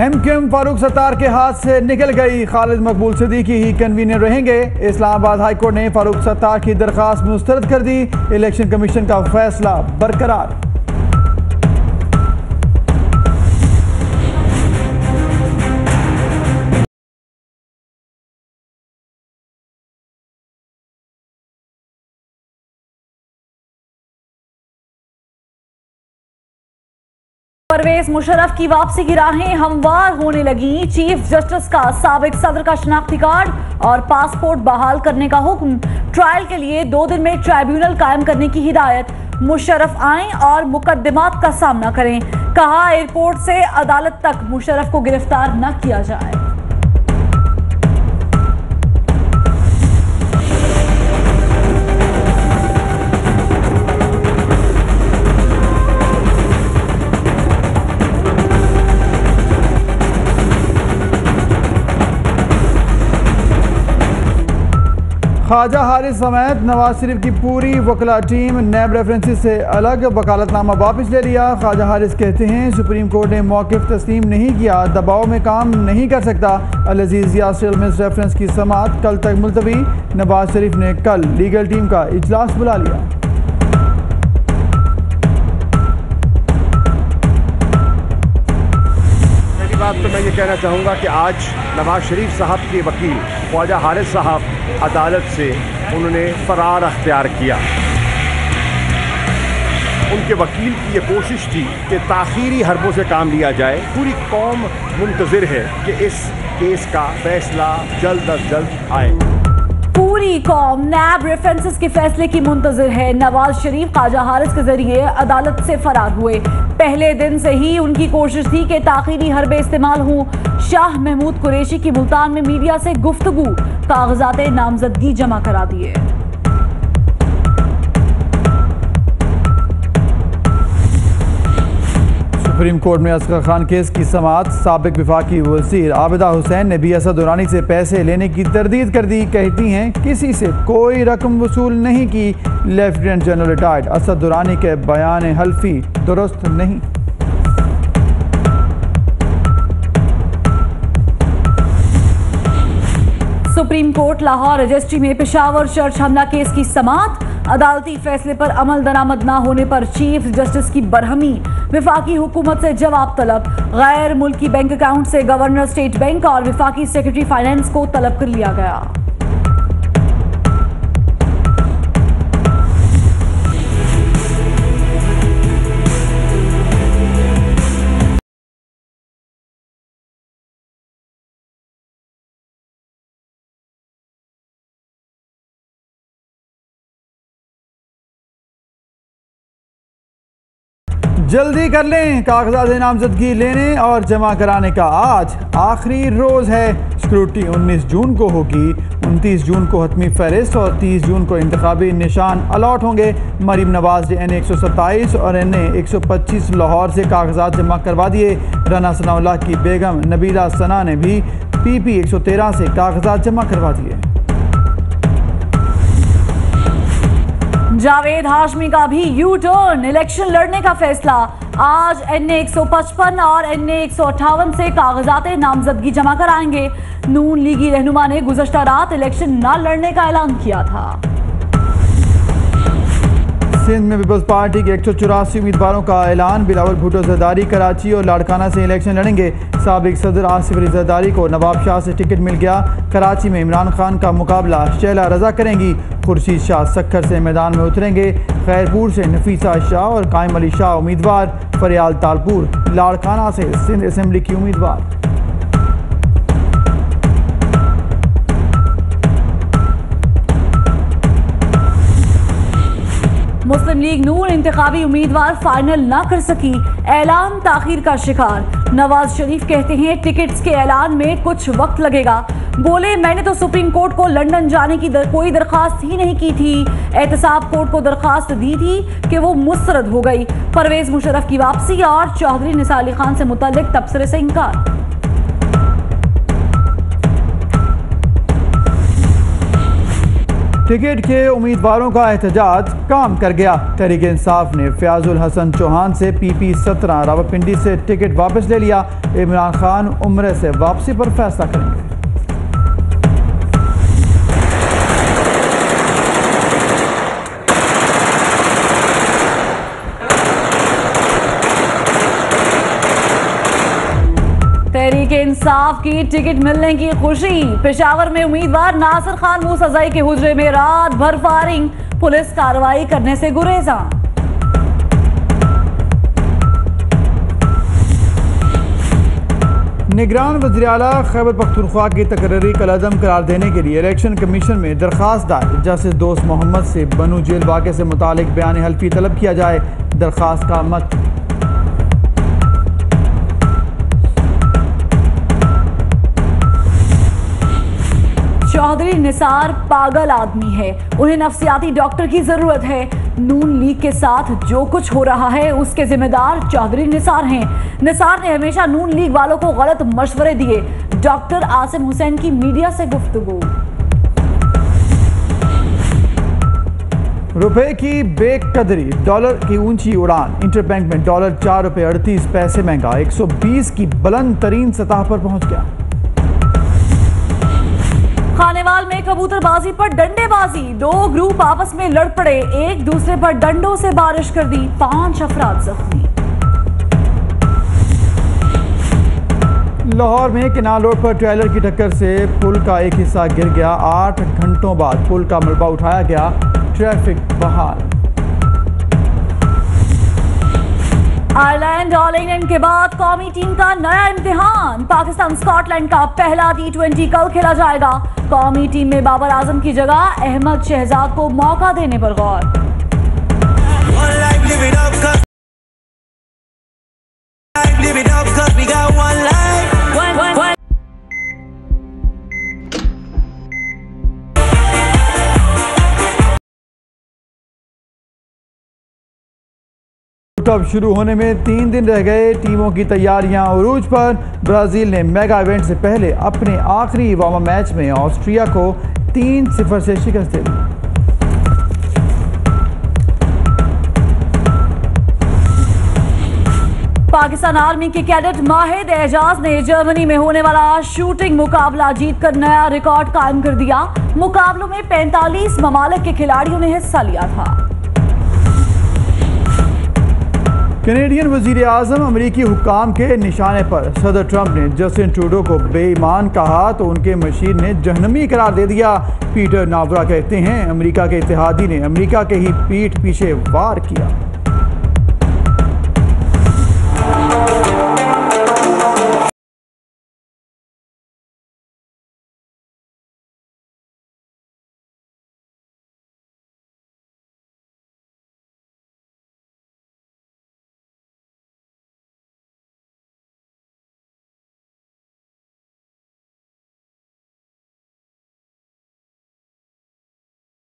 MQM Farooq Sattar के हाथ से निकल गई। खालिद मकबूल सिद्दीकी ही कन्वीनर रहेंगे। इस्लामाबाद हाई कोर्ट ने फारूक सत्तार की दरखास्त मुस्तरद कर दी। इलेक्शन कमीशन का फैसला बरकरार। परवेज मुशर्रफ की वापसी की राहें हमवार होने लगी। चीफ जस्टिस का साबिक सदर का शनाख्ती कार्ड और पासपोर्ट बहाल करने का हुक्म। ट्रायल के लिए 2 दिन में ट्राइब्यूनल कायम करने की हिदायत। मुशर्रफ आएं और मुकदमात का सामना करें। कहा एयरपोर्ट से अदालत तक मुशर्रफ को गिरफ्तार न किया जाए। ख्वाजा हारिस समेत नवाज शरीफ की पूरी वकला टीम नैब रेफरेंसेस से अलग। वकालतनामा वापस ले लिया। ख्वाजा हारिस कहते हैं सुप्रीम कोर्ट ने मौक़िफ़ तस्लीम नहीं किया, दबाव में काम नहीं कर सकता। अल अजीज़ यासिर मिस रेफरेंस की समाअत कल तक मुलतवी। नवाज शरीफ ने कल लीगल टीम का इजलास बुला लिया। बात तो मैं ये कहना चाहूँगा कि आज नवाज शरीफ साहब के वकील ख्वाजा हारिस साहब अदालत से उन्होंने फरार अख्तियार किया। उनके वकील की ये कोशिश थी कि ताख़ीरी हरबों से काम लिया जाए। पूरी कौम मुंतज़िर है कि इस केस का फैसला जल्द अज जल्द आए। पूरी कौम नैब रेफरेंसेस के फैसले की मुंतज़िर है। नवाज शरीफ ख्वाजा हारिस के जरिए अदालत से फरार हुए। पहले दिन से ही उनकी कोशिश थी कि ताख़ीरी हरबे इस्तेमाल हों। शाह महमूद कुरैशी की मुल्तान में मीडिया से गुफ्तगू। कागजात नामजदगी जमा करा दिए। सुप्रीम कोर्ट में असगर खान केस की समाअत। साबिक वफाकी वज़ीर आबिदा हुसैन ने भी असद दुरानी से पैसे लेने की तरदीद कर दी। कहती हैं किसी से कोई रकम वसूल नहीं की। Lieutenant general retired Asad Durrani के बयान हल्फी दुरुस्त नहीं। सुप्रीम कोर्ट लाहौर रजिस्ट्री में पेशावर चर्च हमला केस की समाअत। अदालती फैसले पर अमल दरामद न होने पर चीफ जस्टिस की बरहमी। विफाकी हुकूमत से जवाब तलब। गैर मुल्की बैंक अकाउंट से गवर्नर स्टेट बैंक और विफाकी सेक्रेटरी फाइनेंस को तलब कर लिया गया। जल्दी कर लें, कागजात नामजदगी लेने और जमा कराने का आज आखिरी रोज़ है। स्क्रूटी 19 जून को होगी। 29 जून को हतमी फहरिस्त और 30 जून को इंतखाबी निशान अलॉट होंगे। मरीम नवाज ने NA 127 और NA 125 लाहौर से कागजात जमा करवा दिए। राना सनाउल्लाह की बेगम नबीला सना ने भी PP 113 से कागजात जमा करवा दिए। जावेद हाशमी का भी यू टर्न। इलेक्शन लड़ने का फैसला। आज NA 155 और NA 158 से कागजात नामजदगी जमा कराएंगे। नून लीगी रहनुमा ने गुज़श्ता रात इलेक्शन न लड़ने का ऐलान किया था। सिंध में पीपल्स पार्टी के 184 उम्मीदवारों का ऐलान। बिलावल भुट्टो जरदारी कराची और लाड़काना से इलेक्शन लड़ेंगे। साबिक सदर आसिफ अली जरदारी को नवाब शाह से टिकट मिल गया। कराची में इमरान खान का मुकाबला शैला रजा करेंगी। खुर्शीद शाह सक्खर से मैदान में उतरेंगे। खैरपुर से नफीसा शाह और कायम अली शाह उम्मीदवार। फरियाल तालपुर लाड़काना से सिंध असेंबली की उम्मीदवार। मुस्लिम लीग नून इंतखाबी उम्मीदवार फाइनल न कर सकी। ऐलान ताखीर का शिकार। नवाज शरीफ कहते हैं टिकट्स के ऐलान में कुछ वक्त लगेगा। बोले मैंने तो सुप्रीम कोर्ट को लंदन जाने की कोई दरखास्त ही नहीं की थी। एहतसाब कोर्ट को दरखास्त दी थी कि वो मुस्तरद हो गई। परवेज मुशर्रफ की वापसी और चौधरी निसार अली खान से मुतल्लिक तबसरे से इनकार। टिकट के उम्मीदवारों का एहतजाज काम कर गया। तहरीक इंसाफ ने फयाजुल हसन चौहान से PP 17 रावलपिंडी से टिकट वापस ले लिया। इमरान खान उम्र से वापसी पर फैसला करेंगे। तहरीक इंसाफ की टिकट मिलने की खुशी। पेशावर में उम्मीदवार नासिर खान मूसज़ई के हुजरे में रात भर फायरिंग, पुलिस कार्रवाई करने से गुरेजा। निगरान वज़ीर आला खैबर पख्तूनख्वा की तकर्री कलअदम करार देने के लिए इलेक्शन कमीशन में दरख्वास्त दायर। जस्टिस दोस्त मोहम्मद से बनू जेल वाक़े से मुतालिक बयान हल्फी तलब किया जाए। दरख्वास्त का मत चौधरी निसार पागल आदमी है, उन्हें नफ्सियाती डॉक्टर की जरूरत है। नून लीग के साथ जो कुछ हो रहा है उसके जिम्मेदार चौधरी निसार हैं। निसार ने हमेशा नून लीग वालों को गलत मशवरे दिए। डॉक्टर आसिम हुसैन की मीडिया से गुफ्तगू। रुपए की बेकदरी, डॉलर की ऊंची उड़ान। इंटरबैंक में डॉलर 4 रुपए 38 पैसे महंगा 120 की बुलंद तरीन सतह पर पहुंच गया। खानेवाल में कबूतरबाजी पर डंडेबाजी, 2 ग्रुप आपस में लड़ पड़े, एक दूसरे पर डंडों से बारिश कर दी, 5 अफराद जख्मी। लाहौर में किनाल रोड पर ट्रेलर की टक्कर से पुल का एक हिस्सा गिर गया। 8 घंटों बाद पुल का मलबा उठाया गया, ट्रैफिक बहाल। आयरलैंड ऑल इंग्लैंड के बाद कौमी टीम का नया इम्तिहान। पाकिस्तान स्कॉटलैंड का पहला T20 कल खेला जाएगा। कौमी टीम में बाबर आजम की जगह अहमद शहजाद को मौका देने पर गौर। कप शुरू होने में 3 दिन रह गए। टीमों की तैयारियां उरूज पर। ब्राजील ने मेगा इवेंट से पहले अपने आखिरी वार्म अप मैच में ऑस्ट्रिया को 3-0 से शिकस्त दे दी। पाकिस्तान आर्मी के कैडेट माहिद एजाज ने जर्मनी में होने वाला शूटिंग मुकाबला जीतकर नया रिकॉर्ड कायम कर दिया। मुकाबलों में 45 ममालिक के खिलाड़ियों ने हिस्सा लिया था। कैनेडियन वजीर आजम अमरीकी हुक्काम के निशाने पर। सदर ट्रंप ने जस्टिन ट्रूडो को बेईमान कहा तो उनके मशीर ने जहन्नमी करार दे दिया। पीटर नावरा कहते हैं अमरीका के इत्तेहादी ने अमरीका के ही पीठ पीछे वार किया।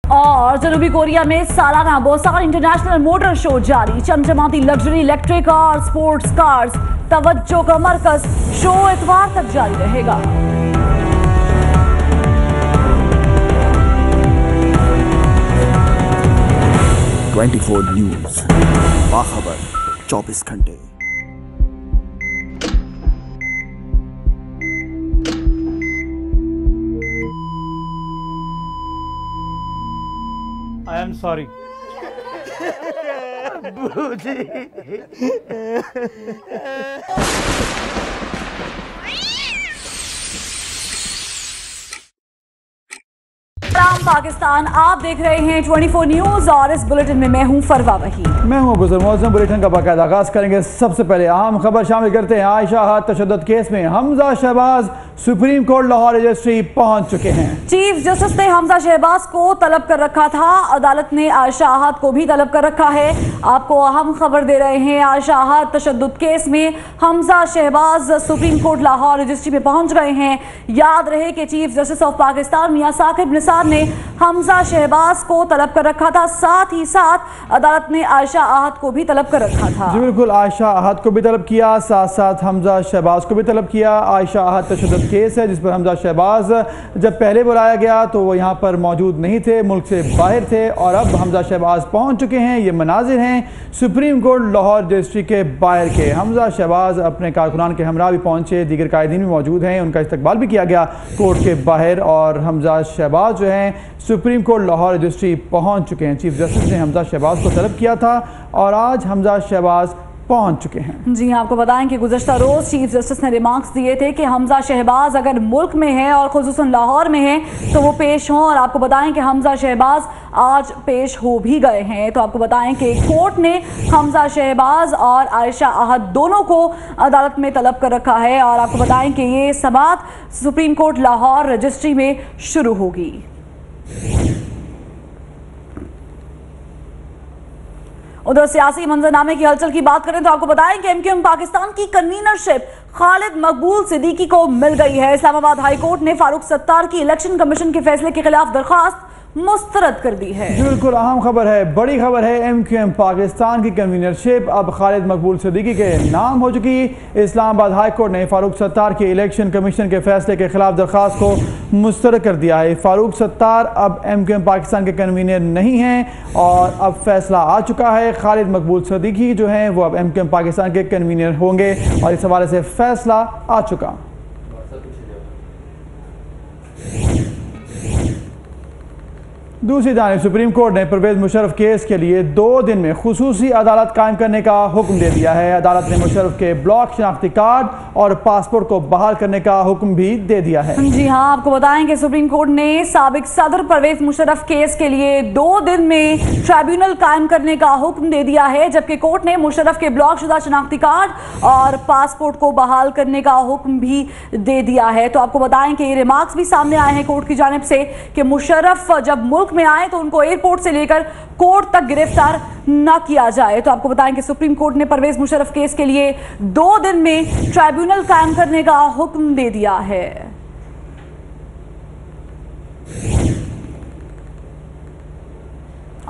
और जनूबी कोरिया में सालाना बोसान इंटरनेशनल मोटर शो जारी। चमचमाती लग्जरी इलेक्ट्रिक और स्पोर्ट्स कार्स तवज्जो का मरकज। शो इतवार तक जारी रहेगा। ट्वेंटी4 न्यूज, बाखबर 24 घंटे। I am sorry. पाकिस्तान, आप देख रहे हैं 24 न्यूज और इस बुलेटिन में मैं हूं फरवा वही। मैं हूं गुजर मौजूद। बुलेटिन का बाकायदा आगाज करेंगे। सबसे पहले अहम खबर शामिल करते हैं। आयशा हद तशद्दुद केस में Hamza Shahbaz supreme court Lahore registry पहुंच चुके हैं। चीफ जस्टिस ने हमजा शहबाज को तलब कर रखा था। अदालत ने आयशा हद को भी तलब कर रखा है। आपको अहम खबर दे रहे हैं। आयशा हद तशद्दुद केस में Hamza Shahbaz supreme court Lahore registry में पहुंच गए हैं। याद रहे कि chief justice of Pakistan Mian Saqib Nisar ने हमजा शहबाज को तलब कर रखा था। साथ ही साथ अदालत ने आयशा आहद को भी तलब कर रखा था। जी बिल्कुल, आयशा आहद को भी तलब किया, साथ साथ हमजा शहबाज को भी तलब किया। आयशा आहद तशद्दुद केस है जिस पर हमजा शहबाज जब पहले बुलाया गया तो वो यहाँ पर मौजूद नहीं थे, मुल्क से बाहर थे, और अब हमजा शहबाज पहुँच चुके हैं। ये मनाजिर हैं सुप्रीम कोर्ट लाहौर रजिस्ट्री के बाहर के। हमजा शहबाज अपने कारकुनान के हमरा भी पहुँचे, दीगर कायदीन भी मौजूद हैं, उनका इस्तकबाल भी किया गया कोर्ट के बाहर, और हमजा शहबाज जो हैं सुप्रीम कोर्ट लाहौर रजिस्ट्री पहुँच चुके हैं। चीफ जस्टिस ने हमजा शहबाज को तलब किया था और आज हमजा शहबाज पहुंच चुके हैं। जी आपको बताएं कि गुज़श्ता रोज चीफ जस्टिस ने रिमार्क्स दिए थे कि हमजा शहबाज अगर मुल्क में है और खुसूसन लाहौर में है तो वो पेश हों, और आपको बताएं कि हमजा शहबाज आज पेश हो भी गए हैं। तो आपको बताएं कि कोर्ट ने हमजा शहबाज और आयशा आहद दोनों को अदालत में तलब कर रखा है, और आपको बताएं कि ये समाअत सुप्रीम कोर्ट लाहौर रजिस्ट्री में शुरू होगी। उधर सियासी मंजरनामे की हलचल की बात करें तो आपको बताएं कि एमक्यूएम पाकिस्तान की कन्वीनरशिप खालिद मकबूल सिद्दीकी को मिल गई है। इस्लामाबाद हाई कोर्ट ने फारूक सत्तार की इलेक्शन कमीशन के फैसले के खिलाफ दरखास्त मुस्तरद कर दी है। बिल्कुल अहम खबर है, बड़ी खबर है। एमक्यूएम पाकिस्तान की कन्वीनरशिप अब खालिद मकबूल सिद्दीकी के नाम हो चुकी। इस्लामाबाद हाई कोर्ट ने फारूक सत्तार के इलेक्शन कमीशन के फैसले के खिलाफ दरखास्त को मुस्तरद कर दिया है। फारूक सत्तार अब एमक्यूएम पाकिस्तान के कन्वीनर नहीं हैं और अब फैसला आ चुका है। खालिद मकबूल सिद्दीकी जो हैं वो अब एमक्यूएम पाकिस्तान के कन्वीनर होंगे और इस हवाले से फैसला आ चुका। दूसरी जानिब सुप्रीम कोर्ट ने परवेज मुशर्रफ केस के लिए 2 दिन में खुसूसी अदालत कायम करने का हुक्म दे दिया है। अदालत ने मुशर्रफ के ब्लॉक शनाख्ती कार्ड और पासपोर्ट को बहाल करने का हुक्म भी दे दिया है। जी हाँ, आपको बताएं कि सुप्रीम कोर्ट ने साबिक सदर परवेज मुशर्रफ केस के लिए 2 दिन में ट्राइब्यूनल कायम करने का हुक्म दे दिया है, जबकि कोर्ट ने मुशर्रफ के ब्लॉक शुदा शनाख्ती कार्ड और पासपोर्ट को बहाल करने का हुक्म भी दे दिया है। तो आपको बताएं कि ये रिमार्क्स भी सामने आए हैं कोर्ट की जानिब से कि मुशर्रफ जब मुल्क में आए तो उनको एयरपोर्ट से लेकर कोर्ट तक गिरफ्तार न किया जाए। तो आपको बताएं कि सुप्रीम कोर्ट ने परवेज मुशर्रफ केस के लिए 2 दिन में ट्राइब्यूनल कायम करने का हुक्म दे दिया है।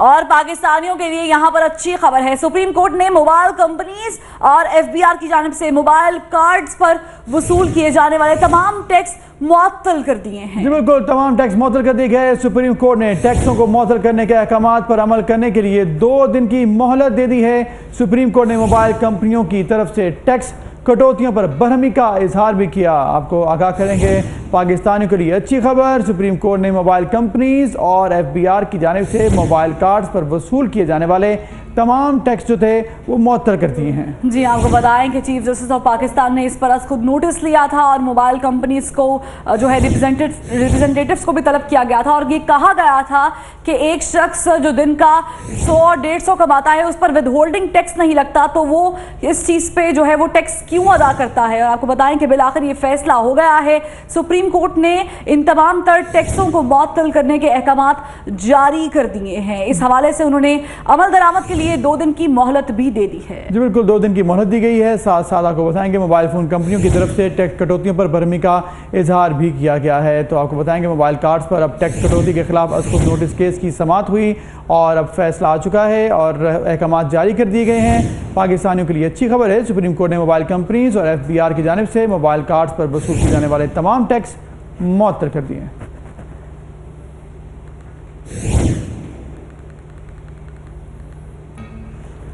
और पाकिस्तानियों के लिए यहां पर अच्छी खबर है। सुप्रीम कोर्ट ने मोबाइल कंपनीज और एफबीआर की जानिब से मोबाइल कार्ड्स पर वसूल किए जाने वाले तमाम टैक्स मुअत्तल कर दिए हैं। जी बिल्कुल, तमाम टैक्स मुअत्तल कर दिए गए। सुप्रीम कोर्ट ने टैक्सों को मुअत्तल करने के अहकामात पर अमल करने के लिए 2 दिन की मोहलत दे दी है। सुप्रीम कोर्ट ने मोबाइल कंपनियों की तरफ से टैक्स कटौतियों पर बरहमी का इजहार भी किया। आपको आगाह करेंगे पाकिस्तानियों के लिए अच्छी खबर। सुप्रीम कोर्ट ने मोबाइल कंपनीज और एफबीआर की जानिब से मोबाइल कार्ड्स पर वसूल किए जाने वाले तमाम टैक्स जो थे वो मुअत्तल कर दिए हैं। जी आपको बताएं कि चीफ जस्टिस ऑफ पाकिस्तान ने इस पर आज खुद नोटिस लिया था और मोबाइल कंपनीज को जो है रिप्रेजेंटेटिव्स को भी तलब किया गया था, और ये कहा गया था कि एक शख्स जो दिन का 100-150 कमाता है उस पर विद होल्डिंग टैक्स नहीं लगता, तो वो इस चीज़ पे जो है वो टैक्स क्यों अदा करता है। और आपको बताएं कि बिलाखिर ये फैसला हो गया है। सुप्रीम कोर्ट ने इन तमाम तर टैक्सों को मुअत्तल करने के अहकामात जारी कर दिए हैं। इस हवाले से उन्होंने अमल दरामद के लिए 2 दिन की मोहलत भी दे दी है। जी बिल्कुल, 2 दिन की मोहलत दी गई है। साथ साथ आपको बताएंगे मोबाइल फ़ोन कंपनियों की तरफ से टैक्स कटौतियों पर बरहमी का इजहार भी किया गया है। तो आपको बताएंगे मोबाइल कार्ड्स पर अब टैक्स कटौती के खिलाफ खुद नोटिस केस की समाअत हुई और अब फैसला आ चुका है और अहकामात जारी कर दिए गए हैं। पाकिस्तानियों के लिए अच्छी खबर है। सुप्रीम कोर्ट ने मोबाइल कंपनीज और एफबीआर की जानिब से मोबाइल कार्ड्स पर वसूल किए जाने वाले तमाम टैक्स मुअत्तल कर दिए हैं।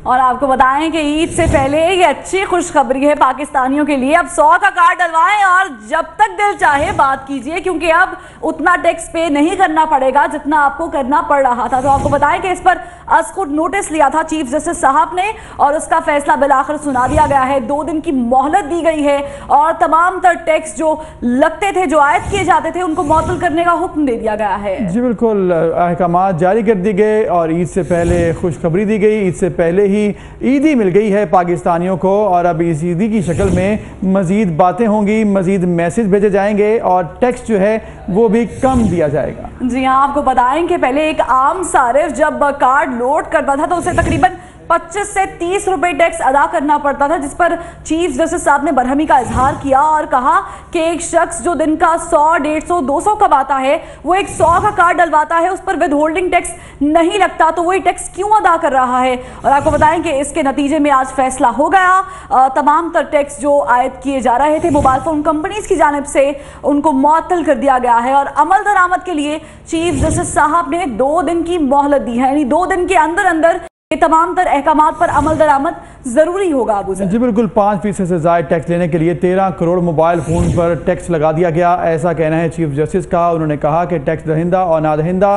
और आपको बताएं कि ईद से पहले ये अच्छी खुशखबरी है पाकिस्तानियों के लिए। अब 100 का कार्ड डलवाएं और जब तक दिल चाहे बात कीजिए, क्योंकि अब उतना टैक्स पे नहीं करना पड़ेगा जितना आपको करना पड़ रहा था। तो आपको बताएं कि इस पर आज खुद नोटिस लिया था चीफ जस्टिस साहब ने और उसका फैसला बिलाखिर सुना दिया गया है। 2 दिन की मोहलत दी गई है और तमाम तर टैक्स जो लगते थे, जो आयद किए जाते थे, उनको मुअत्तल करने का हुक्म दे दिया गया है। जी बिल्कुल, अहकामात जारी कर दिए गए और ईद से पहले खुशखबरी दी गई। ईद से पहले ही ईदी मिल गई है पाकिस्तानियों को और अब इस ईदी की शक्ल में मजीद बातें होंगी, मजीद मैसेज भेजे जाएंगे और टैक्स जो है वो भी कम दिया जाएगा। जी हाँ, आपको बताएं कि पहले एक आम सारिफ जब कार्ड लोड करता था तो उसे तकरीबन 25 से 30 रुपए टैक्स अदा करना पड़ता था, जिस पर चीफ जस्टिस साहब ने बरहमी का इजहार किया और कहा कि एक शख्स जो दिन का 100, 150, 200 कमाता है, वो एक 100 का कार्ड डलवाता है, उस पर विद होल्डिंग टैक्स नहीं लगता, तो वही टैक्स क्यों अदा कर रहा है। और आपको बताएं कि इसके नतीजे में आज फैसला हो गया। तमाम तर टैक्स जो आयद किए जा रहे थे मोबाइल फोन कंपनीज की जानिब से, उनको मुअत्तल कर दिया गया है और अमल दरामद के लिए चीफ जस्टिस साहब ने 2 दिन की मोहलत दी है, यानी 2 दिन के अंदर अंदर ये तमाम तर अहकामात पर अमल दरामद जरूरी होगा। अबू जी बिल्कुल, 5% से ज़ायद टैक्स लेने के लिए 13 करोड़ मोबाइल फ़ोन पर टैक्स लगा दिया गया, ऐसा कहना है चीफ जस्टिस का। उन्होंने कहा कि टैक्स दहिंदा और नादहिंदा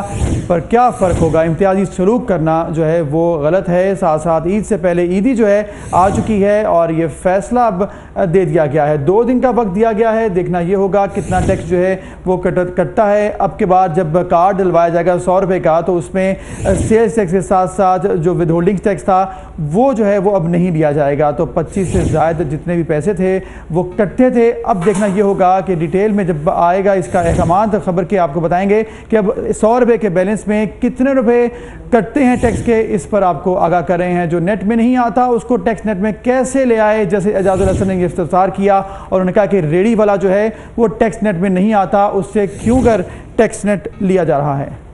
पर क्या फ़र्क होगा, इम्तियाजी सलूक करना जो है वो गलत है। साथ साथ ईद से पहले ईदी जो है आ चुकी है और ये फैसला अब दे दिया गया है, 2 दिन का वक्त दिया गया है। देखना ये होगा कितना टैक्स जो है वो कटता है। अब के बाद जब कार्ड डलवाया जाएगा 100 रुपये का, तो उसमें सेल्स टैक्स के साथ साथ जो विद होल्डिंग टैक्स था वो जो है वो अब नहीं लिया जाएगा। तो 25 से ज़्यादा जितने भी पैसे थे वो कटते थे। अब देखना ये होगा कि डिटेल में जब आएगा इसका अहकाम खबर के आपको बताएंगे कि अब 100 रुपये के बैलेंस में कितने रुपए कटते हैं टैक्स के, इस पर आपको आगाह कर रहे हैं। जो नेट में नहीं आता उसको टैक्स नेट में कैसे ले आए, जैसे एजाजुल हसन ने इफ्तिसार किया और उन्होंने कहा कि रेडी वाला जो है वो टैक्स नेट में नहीं आता, उससे क्यों कर टैक्स नेट लिया जा रहा है।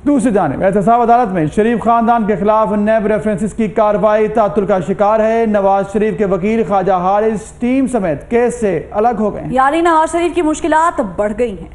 दूसरी जानिब एहतसाब अदालत में शरीफ खानदान के खिलाफ नैब रेफरेंसेस की कार्रवाई तातुल का शिकार है। नवाज शरीफ के वकील ख्वाजा हारिस टीम समेत केस से अलग हो गए, यानी नवाज शरीफ की मुश्किलात बढ़ गई हैं।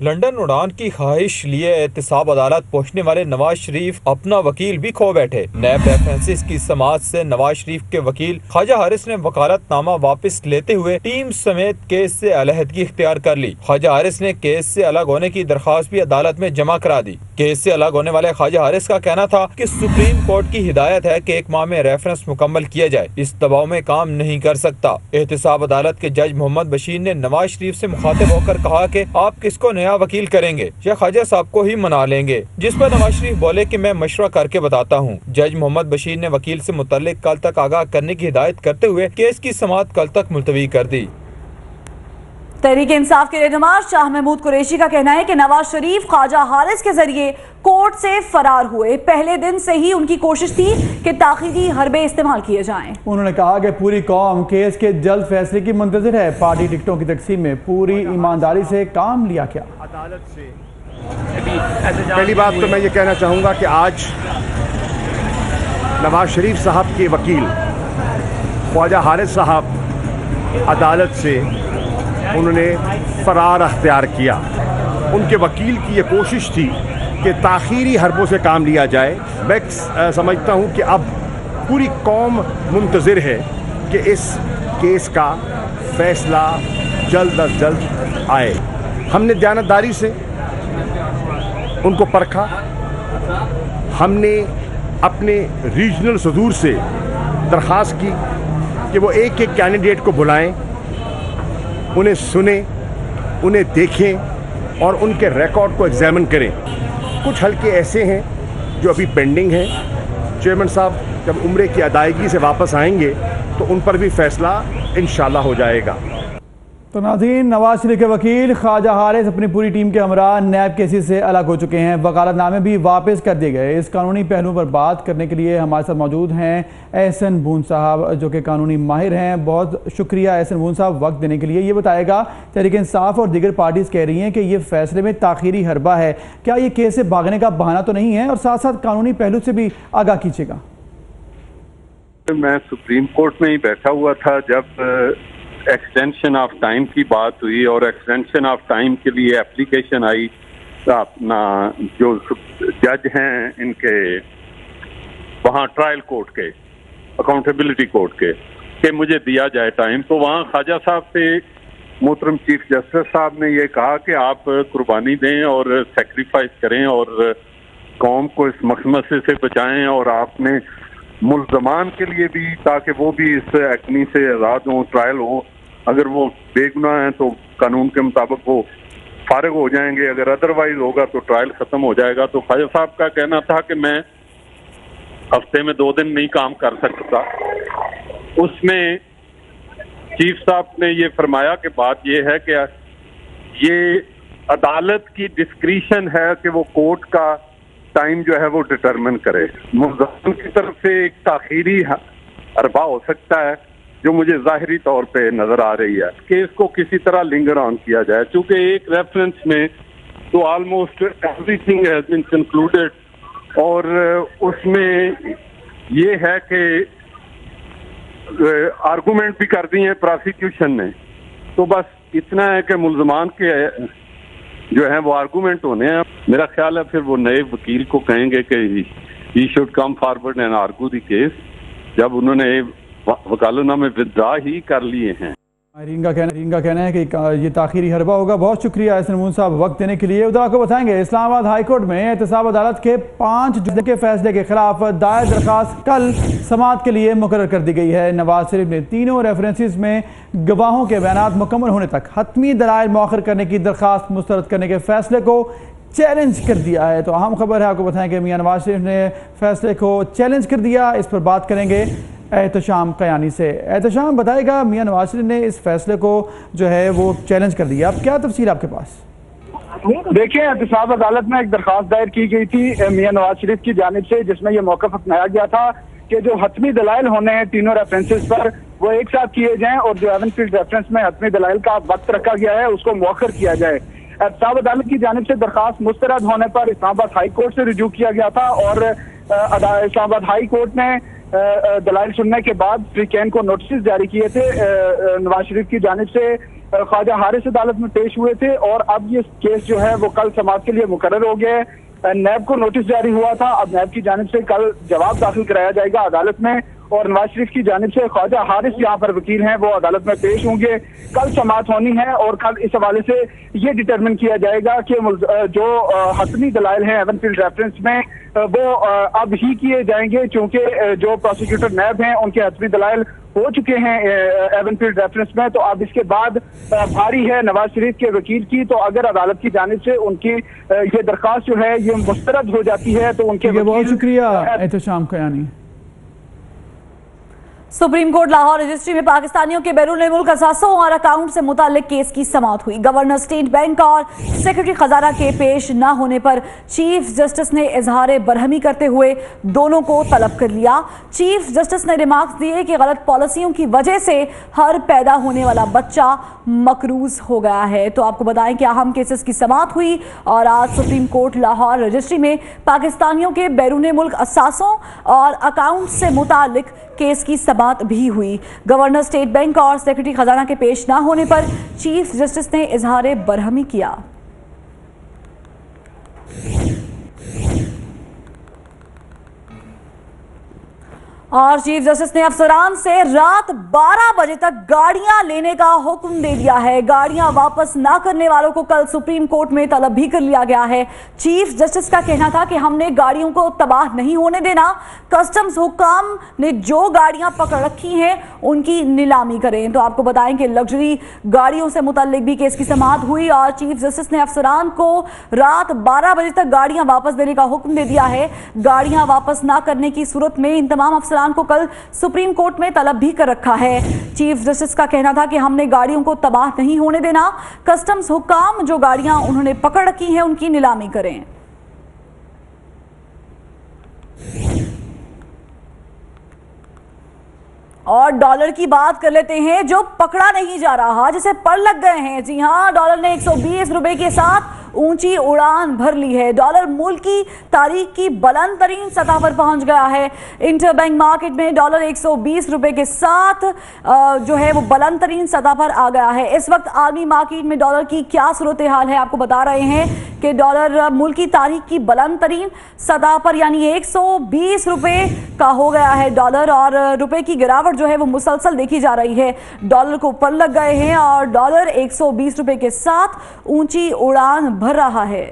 लंदन उड़ान की ख्वाहिश लिए एहतसाब अदालत पहुंचने वाले नवाज शरीफ अपना वकील भी खो बैठे। नैब रेफरेंसेस की समाअत से नवाज शरीफ के वकील ख्वाजा हारिस ने वकालतनामा वापस लेते हुए टीम समेत केस से अलहदगी इख्तियार कर ली। ख्वाजा हारिस ने केस से अलग होने की दरख्वास्त भी अदालत में जमा करा दी। केस से अलग होने वाले ख्वाजा हारिस का कहना था कि सुप्रीम कोर्ट की हिदायत है कि 1 माह में रेफरेंस मुकम्मल किया जाए, इस दबाव में काम नहीं कर सकता। एहतसाब अदालत के जज मोहम्मद बशीर ने नवाज शरीफ से मुखातिब होकर कहा कि आप किसको नया वकील करेंगे या ख्वाजा साहब को ही मना लेंगे, जिस पर नवाज शरीफ बोले कि मैं मशवरा करके बताता हूँ। जज मोहम्मद बशीर ने वकील से मुतल्लिक कल तक आगाह करने की हिदायत करते हुए केस की समाअत कल तक मुलतवी कर दी। तहरीक इंसाफ के रहनुमा शाह महमूद कुरैशी का कहना है कि नवाज शरीफ ख्वाजा हारिस के जरिए कोर्ट से फरार हुए। पहले दिन से ही उनकी कोशिश थी कि ताखीरी हरबे इस्तेमाल किए जाएं। उन्होंने कहा कि पूरी कौम केस के जल्द फैसले की मुंतज़िर है। पार्टी टिकटों की तकसीम में पूरी ईमानदारी से काम लिया गया। अदालत से पहली बात तो मैं ये कहना चाहूँगा कि आज नवाज शरीफ साहब के वकील ख्वाजा हारिस साहब अदालत से उन्होंने फरार अख्तियार किया। उनके वकील की ये कोशिश थी कि ताख़ीरी हरबों से काम लिया जाए। मैं समझता हूँ कि अब पूरी कौम मुंतज़िर है कि इस केस का फ़ैसला जल्द अज जल्द आए। हमने दयानतदारी से उनको परखा, हमने अपने रीजनल सदूर से दरख्वास्त की कि वो एक एक कैंडिडेट को बुलाएं, उन्हें सुने, उन्हें देखें और उनके रिकॉर्ड को एग्जामिन करें। कुछ हल्के ऐसे हैं जो अभी पेंडिंग हैं। चेयरमैन साहब जब उम्रे की अदायगी से वापस आएंगे तो उन पर भी फैसला इंशाल्लाह हो जाएगा। तो नाज़रीन, नवाज शरीफ के वकील ख्वाजा हारिस अपनी पूरी टीम के हमरा नैब केसेस से अलग हो चुके हैं। वकालतनामे भी वापस कर दिए गए। इस कानूनी पहलू पर बात करने के लिए हमारे साथ मौजूद हैं एहसन बून साहब, जो कि कानूनी माहिर हैं। बहुत शुक्रिया एहसन बून साहब वक्त देने के लिए। ये बताएगा, तहरीक इंसाफ और दीगर पार्टीज़ कह रही हैं कि ये फैसले में ताख़ीरी हरबा है, क्या ये केस से भागने का बहाना तो नहीं है? और साथ साथ कानूनी पहलू से भी आगाह कीजिएगा। मैं सुप्रीम कोर्ट में ही बैठा हुआ था जब एक्सटेंशन ऑफ टाइम की बात हुई और एक्सटेंशन ऑफ टाइम के लिए एप्लीकेशन आई अपना जो जज हैं इनके वहाँ ट्रायल कोर्ट के, अकाउंटेबिलिटी कोर्ट के, कि मुझे दिया जाए टाइम। तो वहाँ ख्वाजा साहब से मोहतरम चीफ जस्टिस साहब ने ये कहा कि आप कुर्बानी दें और सेक्रीफाइस करें और कौम को इस मखमसे से बचाएं और आपने मुल्ज़मान के लिए भी, ताकि वो भी इस एक्नी से आज़ाद हों, ट्रायल हो। अगर वो बेगुनाह हैं तो कानून के मुताबिक वो फारिग हो जाएंगे, अगर अदरवाइज होगा तो ट्रायल ख़त्म हो जाएगा। तो ख्वाजा साहब का कहना था कि मैं हफ्ते में 2 दिन नहीं काम कर सकता। उसमें चीफ साहब ने ये फरमाया कि बात ये है कि ये अदालत की डिस्क्रिशन है कि वो कोर्ट का टाइम जो है वो डिटरमिन करे। मुल्ज़िम की तरफ से एक ताखीरी अरबा हो सकता है जो मुझे ज़ाहिरी तौर पे नजर आ रही है, केस को किसी तरह लिंगर ऑन किया जाए, क्योंकि एक रेफरेंस में तो almost everything has been concluded और उसमें ये है कि आर्गूमेंट भी कर दी है प्रोसिक्यूशन ने। तो बस इतना है कि मुल्ज़मान के जो है वो आर्गूमेंट होने हैं। मेरा ख्याल है फिर वो नए वकील को कहेंगे कि he should come forward and argue the case, जब उन्होंने वकालतनामे विदड्रा ही कर लिए हैं। माहिरीन का कहना है कि ये ताखीरी हरबा होगा। बहुत शुक्रिया एहसन मून साहब वक्त देने के लिए। उधर आपको बताएंगे इस्लामाबाद हाई कोर्ट में एहतसाब अदालत के 5 जज के फैसले के खिलाफ दायर दरखास्त कल समाअत के लिए मुकर्रर कर दी गई है। नवाज शरीफ ने तीनों रेफरेंसेस में गवाहों के बयानात मुकम्मल होने तक हतमी दलाइल मौखर करने की दरखास्त मुस्तरद करने के फैसले को चैलेंज कर दिया है। तो अहम खबर है, आपको बताएं कि मियां नवाज शरीफ ने फैसले को चैलेंज कर दिया। इस पर बात करेंगे एहतशाम कयानी से। एहतशाम बताएगा, मियां नवाज शरीफ ने इस फैसले को जो है वो चैलेंज कर दिया, अब क्या तफसील आपके पास? देखिए, एहतसाब अदालत में एक दरखास्त दायर की गई थी मियां नवाज शरीफ की जानिब से, जिसमें यह मौक़िफ़ अपनाया गया था कि जो हतमी दलाइल होने हैं तीनों रेफरेंसेस पर वो एक साथ किए जाएं और जो एवनफील्ड रेफरेंस में हतमी दलाइल का वक्त रखा गया है उसको मौखर किया जाए। एहतसाब अदालत की जानिब से दरखास्त मुस्तरद होने पर इस्लामाबाद हाई कोर्ट से रुजू किया गया था और इस्लामाबाद हाई कोर्ट ने दलाइल सुनने के बाद फ्रीकैन को नोटिस जारी किए थे। नवाज शरीफ की जानिब से ख्वाजा हारिस अदालत में पेश हुए थे और अब ये केस जो है वो कल समाअत के लिए मुकर्रर हो गया है। नैब को नोटिस जारी हुआ था, अब नैब की जानिब से कल जवाब दाखिल कराया जाएगा अदालत में और नवाज शरीफ की जानिब से ख्वाजा हारिस यहाँ पर वकील हैं वो अदालत में पेश होंगे। कल समाअत होनी है और कल इस हवाले से ये डिटरमिन किया जाएगा कि जो हतमी दलाइल हैं एवनफील्ड रेफरेंस में वो अब ही किए जाएंगे, क्योंकि जो प्रोसिक्यूटर नैब हैं उनके हतमी दलाइल हो चुके हैं एवनफील्ड रेफरेंस में। तो अब इसके बाद भारी है नवाज शरीफ के वकील की, तो अगर अदालत की जानिब से उनकी ये दरखास्त जो है ये मुस्तरद हो जाती है तो उनके बहुत शुक्रिया Ehtesham Kayani. Supreme court Lahore registry में पाकिस्तानियों के बैरून मुल्क असासों और अकाउंट से मुताल्लिक केस की समाअत हुई। गवर्नर स्टेट बैंक और सेक्रेटरी खजाना के पेश न होने पर चीफ जस्टिस ने इजहार बरहमी करते हुए दोनों को तलब कर लिया। चीफ जस्टिस ने रिमार्क्स दिए कि गलत पॉलिसियों की वजह से हर पैदा होने वाला बच्चा मकरूज हो गया है। तो आपको बताएं कि अहम केसेस की समाअत हुई और आज सुप्रीम कोर्ट लाहौर रजिस्ट्री में पाकिस्तानियों के बैरून मुल्क असासों और अकाउंट से मुताल्लिक केस की समाअत भी हुई। गवर्नर स्टेट बैंक और सेक्रेटरी खजाना के पेश न होने पर चीफ जस्टिस ने इजहार बरहमी किया। और चीफ जस्टिस ने अफसरान से रात 12 बजे तक गाड़ियां लेने का हुक्म दे दिया है। गाड़ियां वापस ना करने वालों को कल सुप्रीम कोर्ट में तलब भी कर लिया गया है। चीफ जस्टिस का कहना था कि हमने गाड़ियों को तबाह नहीं होने देना, कस्टम्स हुक्काम ने जो गाड़ियां पकड़ रखी हैं उनकी नीलामी करें। तो आपको बताएं कि लग्जरी गाड़ियों से मुताल्लिक भी केस की समाअत हुई और चीफ जस्टिस ने अफसरान को रात 12 बजे तक गाड़ियां वापस देने का हुक्म दे दिया है। गाड़ियां वापस ना करने की सूरत में इन तमाम अफसरान को कल सुप्रीम कोर्ट में तलब भी कर रखा है। चीफ जस्टिस का कहना था कि हमने गाड़ियों को तबाह नहीं होने देना, कस्टम्स हुक्काम जो गाड़ियां उन्होंने पकड़ रखी हैं उनकी नीलामी करें। और डॉलर की बात कर लेते हैं जो पकड़ा नहीं जा रहा, जिसे पर लग गए हैं। जी हां, डॉलर ने 120 रुपए के साथ ऊंची उड़ान भर ली है। डॉलर मुल्क की तारीख की बुलंद तरीन सतह पर पहुंच गया है। इंटरबैंक मार्केट में डॉलर 120 रुपए के साथ जो है वो बुलंद तरीन सतह पर आ गया है। इस वक्त आलमी मार्केट में डॉलर की क्या सूरत हाल है आपको बता रहे हैं कि डॉलर मुल्क की तारीख की बुलंद तरीन सतह पर यानी 120 रुपए का हो गया है डॉलर, और रुपए की गिरावट जो है वो मुसलसल देखी जा रही है। डॉलर को ऊपर लग गए हैं और डॉलर 120 रुपए के साथ ऊंची उड़ान भर रहा है।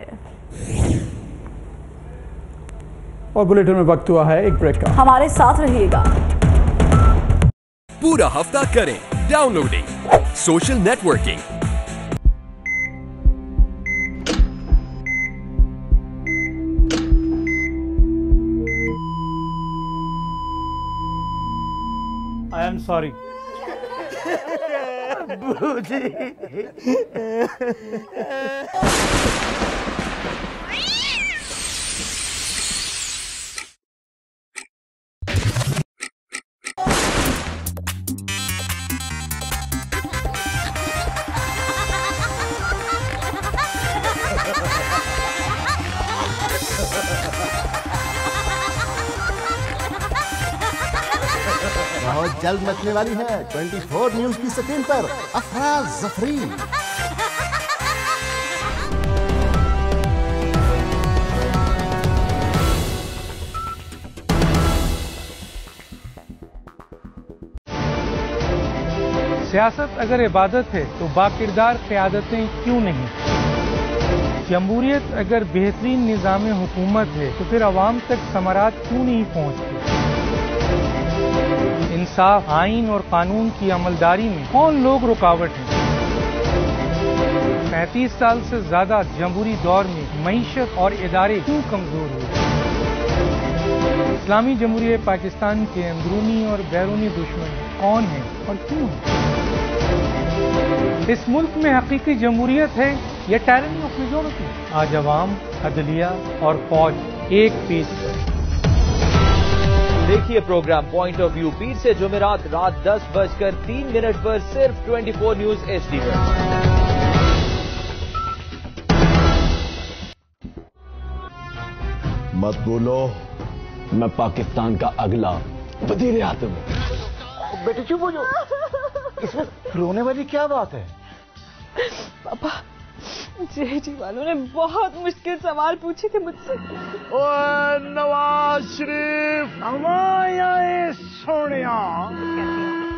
और बुलेटिन में वक्त हुआ है एक ब्रेक का, हमारे साथ रहिएगा। पूरा हफ्ता करें downloading social networking, I am sorry. बहुत जल्द मचने वाली है 24 न्यूज की स्क्रीन पर अफरा जफरी। सियासत अगर इबादत है तो बाकिरदार क़यादतें क्यों नहीं? जमहूरियत अगर बेहतरीन निज़ाम हुकूमत है तो फिर अवाम तक समारात क्यों नहीं पहुँचती? इंसाफ, आइन और कानून की अमलदारी में कौन लोग रुकावट हैं? 35 साल से ज्यादा जमहूरी दौर में मईशत और इदारे क्यों कमजोर हुए? इस्लामी जमहूरियत पाकिस्तान के अंदरूनी और बैरूनी दुश्मन कौन हैं और क्यों हैं? इस मुल्क में हकीकी जमहूरियत है या टायरनी ऑफ मेजॉरिटी? आज अवाम, अदलिया और फौज एक पेज पर। देखिए प्रोग्राम पॉइंट ऑफ व्यू पीर से जुमेरात रात 10:03 पर सिर्फ 24 न्यूज HD पर। मत बोलो, मैं पाकिस्तान का अगला वजीर आज़म हूं। बेटे चुप हो जाओ, इसमें रोने वाली क्या बात है? पापा, JG वालों ने बहुत मुश्किल सवाल पूछे थे मुझसे। ओए नवाज शरीफ, हमारे सोनिया।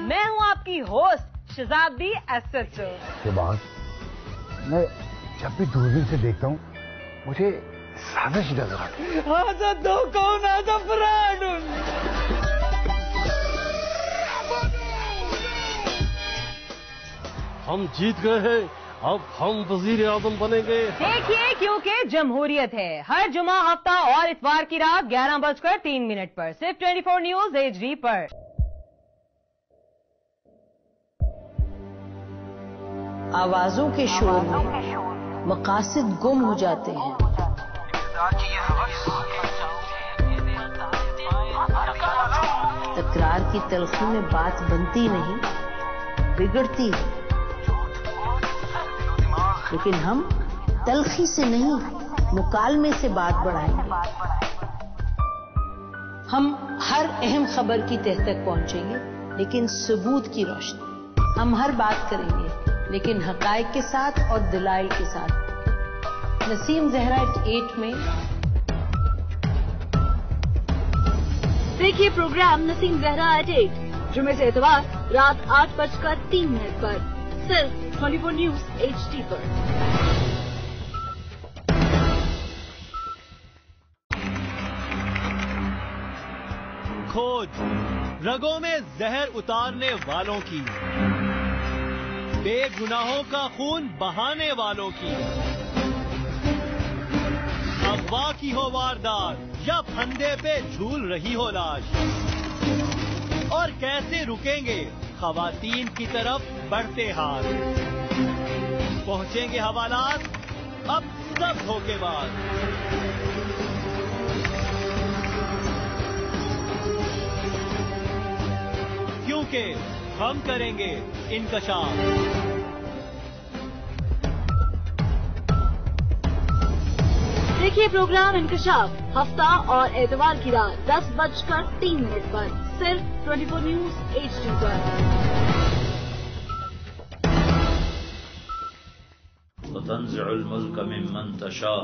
मैं हूँ आपकी होस्ट शहजादी SHO। के बाद मैं जब भी दूरबीन से देखता हूँ मुझे साजिश नजर आती है। आजा दो कौन, आजा फ्रॉड। हम जीत गए हैं, अब हम वजीर आज़म बनेंगे। देखिए, क्योंकि जमहूरियत है। हर जुमा, हफ्ता और इतवार की रात 11:03 पर सिर्फ 24 न्यूज HD पर। आवाजों के शोर में मकासद गुम हो जाते हैं। तकरार की तलखी में बात बनती नहीं, बिगड़ती है। लेकिन हम तलखी से नहीं, मुकालमे से बात बढ़ाएंगे। हम हर अहम खबर की तह तक पहुंचेंगे, लेकिन सबूत की रोशनी। हम हर बात करेंगे, लेकिन हकायक के साथ और दलाइल के साथ। नसीम जहरा 8 में देखिए प्रोग्राम नसीम जहरा 8 जुमे से इतवार रात 8:03 पर सिर्फ 24 न्यूज HD पर। खोज रगों में जहर उतारने वालों की, बेगुनाहों का खून बहाने वालों की। अगवा की हो वारदात या फंदे पे झूल रही हो लाश, और कैसे रुकेंगे खवातीन की तरफ बढ़ते हाथ। पहुंचेंगे हवालात अब सब धोखेबाज। क्योंकि हम करेंगे इंकशाफ। देखिए प्रोग्राम इंकशाफ हफ्ता और एतवार की रात 10:03 पर सिर्फ 24 न्यूज HD पर। तंज़िउल मुल्क मिम्मन तशा,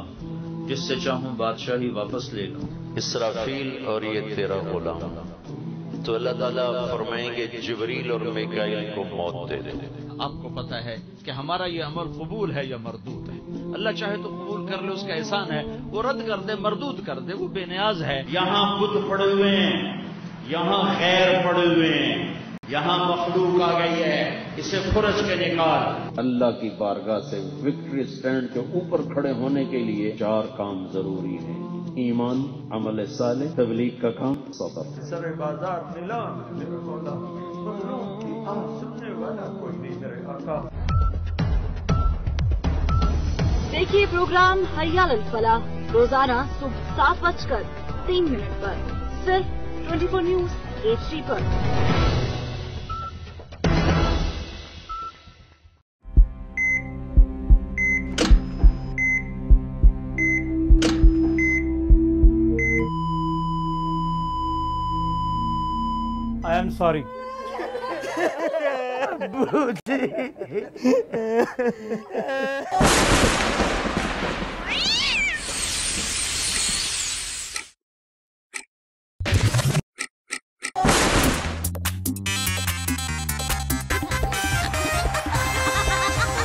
जिससे चाहूं बादशाही वापस ले लूं। इसराफील और ये तेरा गुलाम। तो अल्लाह ताला फरमाएंगे जिब्रील और मिकाईल को मौत दे दे। आपको पता है कि हमारा ये अमल कबूल है या मरदूद है। अल्लाह चाहे तो कबूल कर ले, उसका एहसान है। वो रद्द कर दे, मरदूद कर दे, वो बेनियाज है। यहाँ बुत पड़े हुए हैं, यहाँ खैर पड़े हुए हैं, यहाँ मखलूक आ गई है, इसे खुरच के निकाल। अल्लाह की बारगाह से विक्ट्री स्टैंड के ऊपर खड़े होने के लिए 4 काम जरूरी है: ईमान, अमल साले, तबलीग का काम, सब्र। सर बाजार नीलाम देखिए प्रोग्राम हरियाल फलाह रोजाना सुबह 7:03 पर सिर्फ 24 न्यूज HD पर। I am sorry.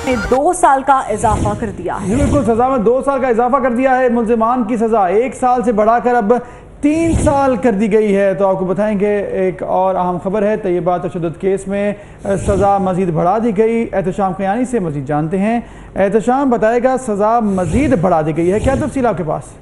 ने 2 साल का इजाफा कर दिया है। बिल्कुल, सजा में 2 साल का इजाफा कर दिया है। मुल्जिमान की सजा 1 साल से बढ़ाकर अब 3 साल कर दी गई है। तो आपको बताएंगे एक और अहम खबर है, तैयबा तशद्दुद केस में सज़ा मज़ीद बढ़ा दी गई। एहतशाम क़यानी से मज़ीद जानते हैं। एहतशाम बताएगा सज़ा मज़ीद बढ़ा दी गई है, क्या तफसील आपके पास?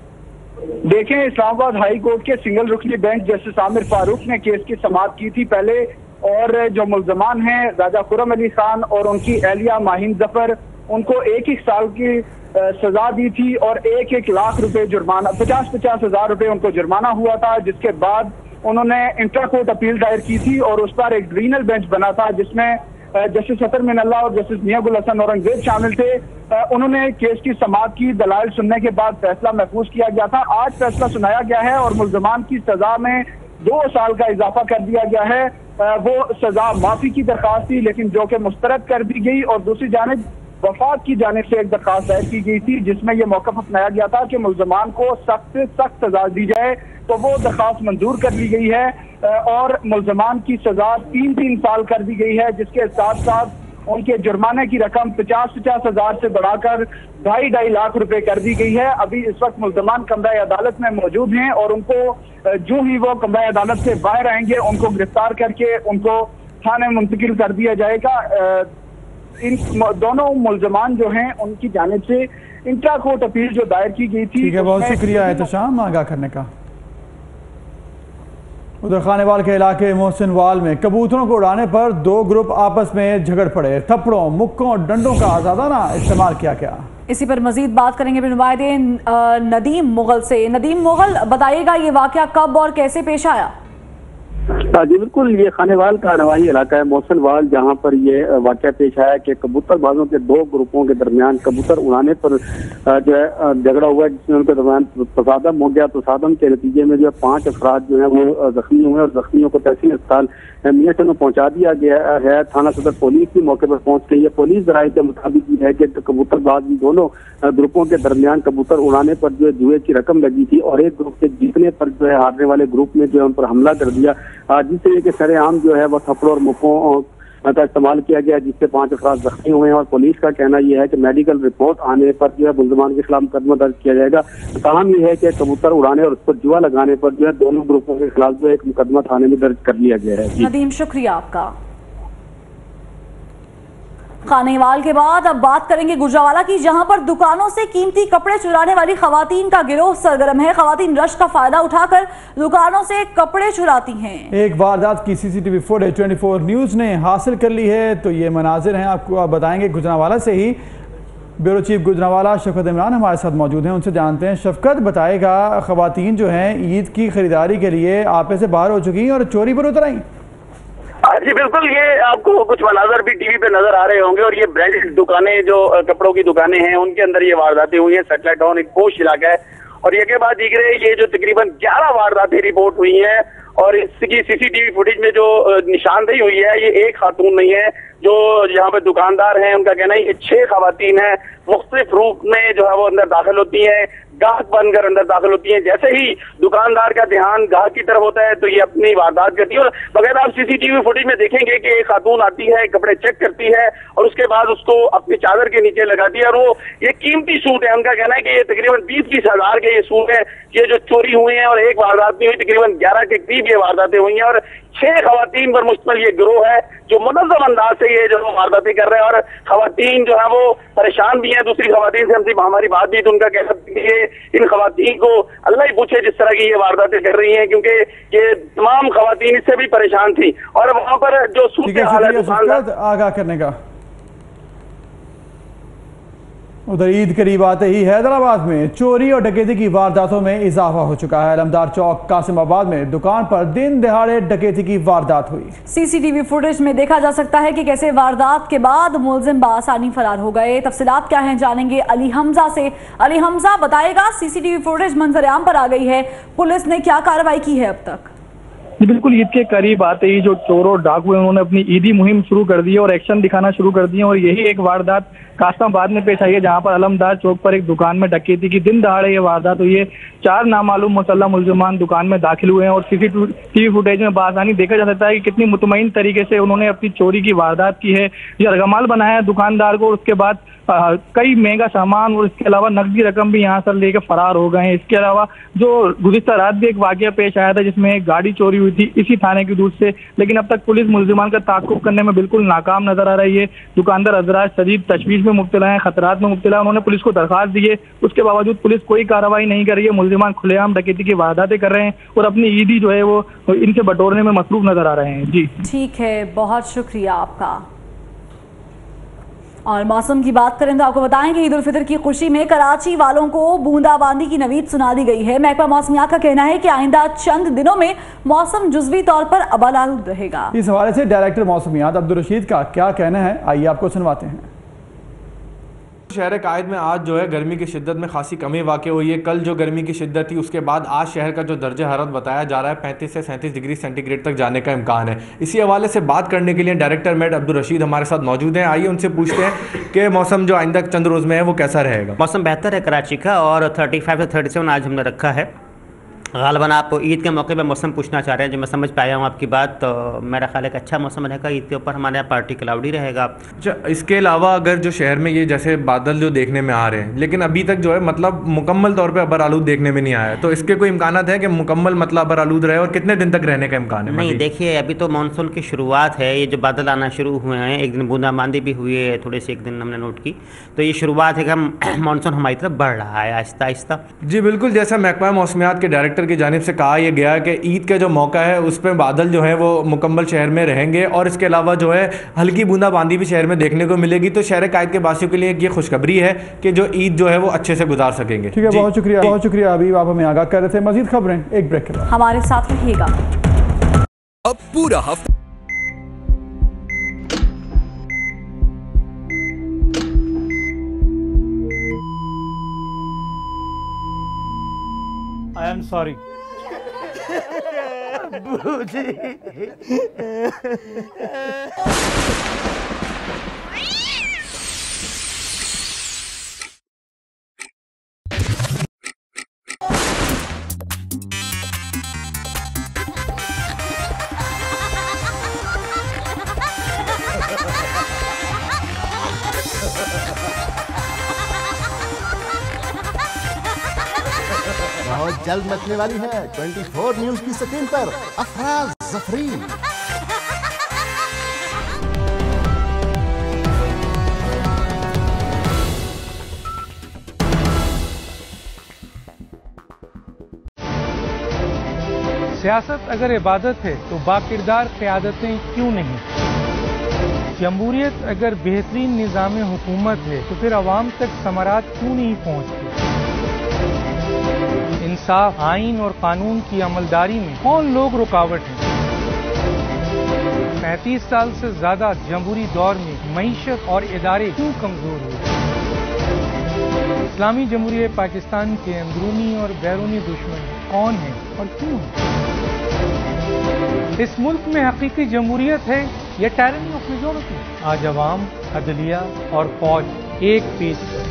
देखें, इस्लामाबाद हाई कोर्ट के सिंगल रुकनी बेंच जस्टिस आमिर फारूक ने केस की समाअत की थी पहले, और जो मुल्जमान हैं राजा खुर्रम अली खान और उनकी एहलिया माहिन जफर, उनको 1 साल की सजा दी थी और 1 लाख रुपए जुर्माना, 50 हजार रुपए उनको जुर्माना हुआ था। जिसके बाद उन्होंने इंट्रा कोर्ट अपील दायर की थी और उस पर एक ट्रिब्यूनल बेंच बना था जिसमें जस्टिस अतर मिनल्ला और जस्टिस मियां गुल हसन औरंगजेब शामिल थे। उन्होंने केस की समाअत की, दलाइल सुनने के बाद फैसला महफूज किया गया था। आज फैसला सुनाया गया है और मुल्जमान की सजा में 2 साल का इजाफा कर दिया गया है। वो सजा माफी की दरखास्त थी लेकिन जो कि मुस्तरद कर दी गई, और दूसरी जानिब वफाक की जानिब से एक दरखास्त दायर की गई थी जिसमें यह मौक़िफ़ अपनाया गया था कि मुल्जमान को सख्त से सख्त सजा दी जाए। तो वो दरखास्त मंजूर कर ली गई है और मुल्जमान की सजा 3 साल कर दी गई है, जिसके साथ साथ उनके जुर्माने की रकम 50 हजार से बढ़ाकर 2.5 लाख रुपए कर दी गई है। अभी इस वक्त मुल्जमान कमरा अदालत में मौजूद हैं और उनको जो ही वो कमरा अदालत से बाहर आएंगे उनको गिरफ्तार करके उनको थाने मुंतकिल कर दिया जाएगा। इन दोनों मुल्जमान जो हैं उनकी जानिब से इंट्रा कोर्ट अपील जो दायर की गई थी। ठीक है, बहुत शुक्रिया एहतशाम आगाह करने का। उधर खानेवाल के इलाके मोहसिनवाल में कबूतरों को उड़ाने पर 2 ग्रुप आपस में झगड़ पड़े। थप्पड़ों, मुक्कों और डंडों का आजादाना इस्तेमाल किया गया। इसी पर मजीद बात करेंगे नुमाइंदे नदीम मुगल से। नदीम मुगल, बताइएगा ये वाकया कब और कैसे पेश आया? जी बिल्कुल, ये खानेवाल का नवाही इलाका है मोहसिनवाल, जहाँ पर ये वाकया पेश आया कि कबूतरबाजों के 2 ग्रुपों के दरमियान कबूतर उड़ाने पर जो है झगड़ा हुआ, जिसमें उनके दरमियान तसादम हो गया। तसादम के नतीजे में जो है 5 अफराद जो है वो जख्मी हुए और जख्मियों को तहसील अस्पताल मियाँचंद में पहुंचा दिया गया है। थाना सदर पुलिस भी मौके पर पहुंच गई है। पुलिस ज़राए के मुताबिक ये है कि कबूतरबाज दोनों ग्रुपों के दरमियान कबूतर उड़ाने पर जो है जुए की रकम लगी थी और एक ग्रुप के जीतने पर जो है हारने वाले ग्रुप ने जो है उन पर हमला कर दिया, जिससे कि सरेआम जो है वह थप्पड़ों और मुक्कों का इस्तेमाल किया गया, जिससे 5 अफराद जख्मी हुए हैं। और पुलिस का कहना यह है कि मेडिकल रिपोर्ट आने पर जो है मुल्जमान के खिलाफ मुकदमा दर्ज किया जाएगा। ताहम यह है कि कबूतर उड़ाने और उस पर जुआ लगाने पर जो है दोनों ग्रुपों के खिलाफ जो एक मुकदमा थाने में दर्ज कर लिया गया है। नदीम, शुक्रिया आपका। खानेवाल के बाद अब बात करेंगे गुजरावाला की, जहां पर दुकानों से कीमती कपड़े चुराने वाली खवातीन का गिरोह सरगर्म है। खवातीन रश का फायदा उठाकर दुकानों से कपड़े चुराती हैं। एक वारदात की CCTV फुटेज 24 न्यूज ने हासिल कर ली है। तो ये मनाजिर हैं, आपको आप बताएंगे गुजरावाला से ही। ब्यूरो चीफ गुजरावाला शफकत इमरान हमारे साथ मौजूद हैं, उनसे जानते हैं। शफकत, बताएगा खवातीन जो हैं ईद की खरीदारी के लिए आपे से बाहर हो चुकी और चोरी पर उतर आई। जी बिल्कुल, ये आपको कुछ मनाजर भी टीवी पे नजर आ रहे होंगे और ये ब्रांडेड दुकानें जो कपड़ों की दुकानें हैं उनके अंदर ये वारदातें हुई हैं। सेटेलाइट टाउन एक पोश इलाका है और ये के बाद दिख रहे ये जो तकरीबन 11 वारदातें रिपोर्ट हुई हैं और इसकी CCTV फुटेज में जो निशानदेही हुई है ये एक खातून नहीं है। जो यहाँ पे दुकानदार हैं उनका कहना है ये 6 खवातीन हैं, मुख्तलिफ रूप में जो है वो अंदर दाखिल होती हैं, गाहक बनकर अंदर दाखिल होती हैं। जैसे ही दुकानदार का ध्यान गाहक की तरफ होता है तो ये अपनी वारदात करती है। और बगैर आप CCTV फुटेज में देखेंगे कि एक खातून आती है, कपड़े चेक करती है और उसके बाद उसको अपनी चादर के नीचे लगाती है और वो ये कीमती सूट है। उनका कहना है कि ये तकरीबन 20-20 हजार के ये सूट है, ये जो चोरी हुए हैं और एक वारदात नहीं हुई, तकरीबन 11 के करीब ये वारदातें हुई हैं और 6 खवातीन पर मुश्तमिल ये गिरोह है जो मुनज़्ज़म अंदाज से ये जो वारदातें कर रहे हैं। और खवातीन जो है वो परेशान भी हैं। दूसरी खवातीन से हमसे हमारी बात भी तो उनका कहना है इन खवातीन को अल्लाह ही पूछे जिस तरह की ये वारदातें कर रही हैं, क्योंकि ये तमाम खवातीन इससे भी परेशान थी। और वहां पर जो सूरत हाल है दुकानदार आगाह करने का। उधर ईद करीब आते ही हैदराबाद में चोरी और डकैती की वारदातों में इजाफा हो चुका है। अलमदार चौक कासिमाबाद में दुकान पर दिन दहाड़े डकैती की वारदात हुई। सीसीटीवी फुटेज में देखा जा सकता है कि कैसे वारदात के बाद मुलजिम बासानी फरार हो गए। तफसीलात क्या हैं जानेंगे अली हमजा से। अली हमजा बताएगा, सीसीटीवी फुटेज मंजर-ए-आम पर आ गई है, पुलिस ने क्या कार्रवाई की है अब तक? बिल्कुल, ईद के करीब आते ही जो चोर और डाकू हैं उन्होंने अपनी ईदी मुहिम शुरू कर दी है और एक्शन दिखाना शुरू कर दिए। और यही एक वारदात कासिमाबाद में पेश आई है, जहां पर अलमदार चौक पर एक दुकान में डकैती की दिन दहाड़े ये वारदात हुई है। 4 नामालूम मुसल्लह मुलजिमान दुकान में दाखिल हुए हैं और सीसीटीवी फुटेज में बासानी देखा जा सकता है कि कितनी मुतमईन तरीके से उन्होंने अपनी चोरी की वारदात की है। यरगमाल बनाया दुकानदार को, उसके बाद कई महंगा सामान और इसके अलावा नकदी रकम भी यहाँ से लेकर फरार हो गए हैं। इसके अलावा जो गुज़िश्ता रात भी एक वाकया पेश आया था जिसमें एक गाड़ी चोरी हुई थी इसी थाने की दूर से, लेकिन अब तक पुलिस मुलजिमान का ताक़ुब करने में बिल्कुल नाकाम नजर आ रही है। दुकानदार हजरात शदीद तशवीश में मुब्तला है, खतरात में मुब्तला है। उन्होंने पुलिस को दरखास्त दी है, उसके बावजूद पुलिस कोई कार्रवाई नहीं कर रही है। मुलजिमान खुलेआम डकैती की वारदातें कर रहे हैं और अपनी ईदी जो है वो इनसे बटोरने में मसरूफ नजर आ रहे हैं। जी ठीक है, बहुत शुक्रिया आपका। और मौसम की बात करें तो आपको बताएं कि ईद उल फितर की खुशी में कराची वालों को बूंदाबांदी की नवीद सुना दी गई है। महकमा मौसमियात का कहना है कि आइंदा चंद दिनों में मौसम जुज़वी तौर पर अबलालूद रहेगा। इस हवाले से डायरेक्टर मौसमियात अब्दुल रशीद का क्या कहना है, आइए आपको सुनवाते हैं। शहर कायद में आज जो है गर्मी की शिद्दत में खासी कमी वाक़ हुई है। कल जो गर्मी की शिद्दत थी उसके बाद आज शहर का जो दर्जा हरारत बताया जा रहा है 35 से 37 डिग्री सेंटीग्रेड तक जाने का इम्कान है। इसी हवाले से बात करने के लिए डायरेक्टर मेट अब्दुल रशीद हमारे साथ मौजूद हैं। आइए उनसे पूछते हैं कि मौसम जो आइंदा चंद रोज़ में है वो कैसा रहेगा। मौसम बेहतर है कराची का और 35 से 37 आज हमने रखा है। गालबन आप ईद के मौके पर मौसम पूछना चाह रहे हैं, जो मैं समझ पाया हूँ आपकी बात, तो मेरा ख्याल है कि अच्छा मौसम रहेगा ईद के ऊपर। हमारे यहाँ पार्टी क्लाउडी रहेगा। अच्छा, इसके अलावा अगर जो शहर में ये जैसे बादल जो देखने में आ रहे हैं, लेकिन अभी तक जो है मतलब मुकम्मल तौर पे अबर आलूद देखने में नहीं आया, तो इसके कोई इम्कान है कि मुकम्मल मतलब अबर आलूद रहे और कितने दिन तक रहने का इम्कान है? नहीं, देखिए अभी तो मानसून की शुरुआत है। ये जो बादल आना शुरू हुए हैं, एक दिन बूंदाबांदी भी हुई है थोड़े से, एक दिन हमने नोट की, तो ये शुरुआत है कि हम मानसून हमारी तरफ बढ़ रहा है आहिस्ता आहिस्ता। जी बिल्कुल, जैसा महकमा मौसमियात के डायरेक्टर की जानिब से कहा गया कि ईद का जो मौका है उस पर बादल जो है वो मुकम्मल शहर में रहेंगे और इसके अलावा जो है हल्की बूंदाबांदी भी शहर में देखने को मिलेगी। तो शहर कायद के वासियों के लिए ये खुशखबरी है कि जो ईद जो है वो अच्छे से गुजार सकेंगे। ठीक है, बहुत शुक्रिया, बहुत शुक्रिया अभी आप हमें आगाह कर रहे थे। मजीद खबरें एक ब्रेक के बाद हमारे साथ रहिएगा। अब पूरा हफ्ता I am sorry. बहुत जल्द मचने वाली है 24 न्यूज की स्क्रीन पर अफराज जफरी। सियासत अगर इबादत है तो बाकिरदार क़यादतें क्यों नहीं? जमहूरियत अगर बेहतरीन निज़ाम हुकूमत है तो फिर अवाम तक समरात क्यों नहीं पहुँचती? इंसाफ, आइन और कानून की अमलदारी में कौन लोग रुकावट हैं? 35 साल से ज्यादा जमहूरी दौर में मईशत और इदारे क्यों कमजोर हुए? इस्लामी जमहूरियत पाकिस्तान के अंदरूनी और बैरूनी दुश्मन कौन हैं और क्यों हैं? इस मुल्क में हकीकी जमहूरियत है या टायरनी ऑफ मेजॉरिटी? आज अवाम, अदलिया और फौज एक पीस है।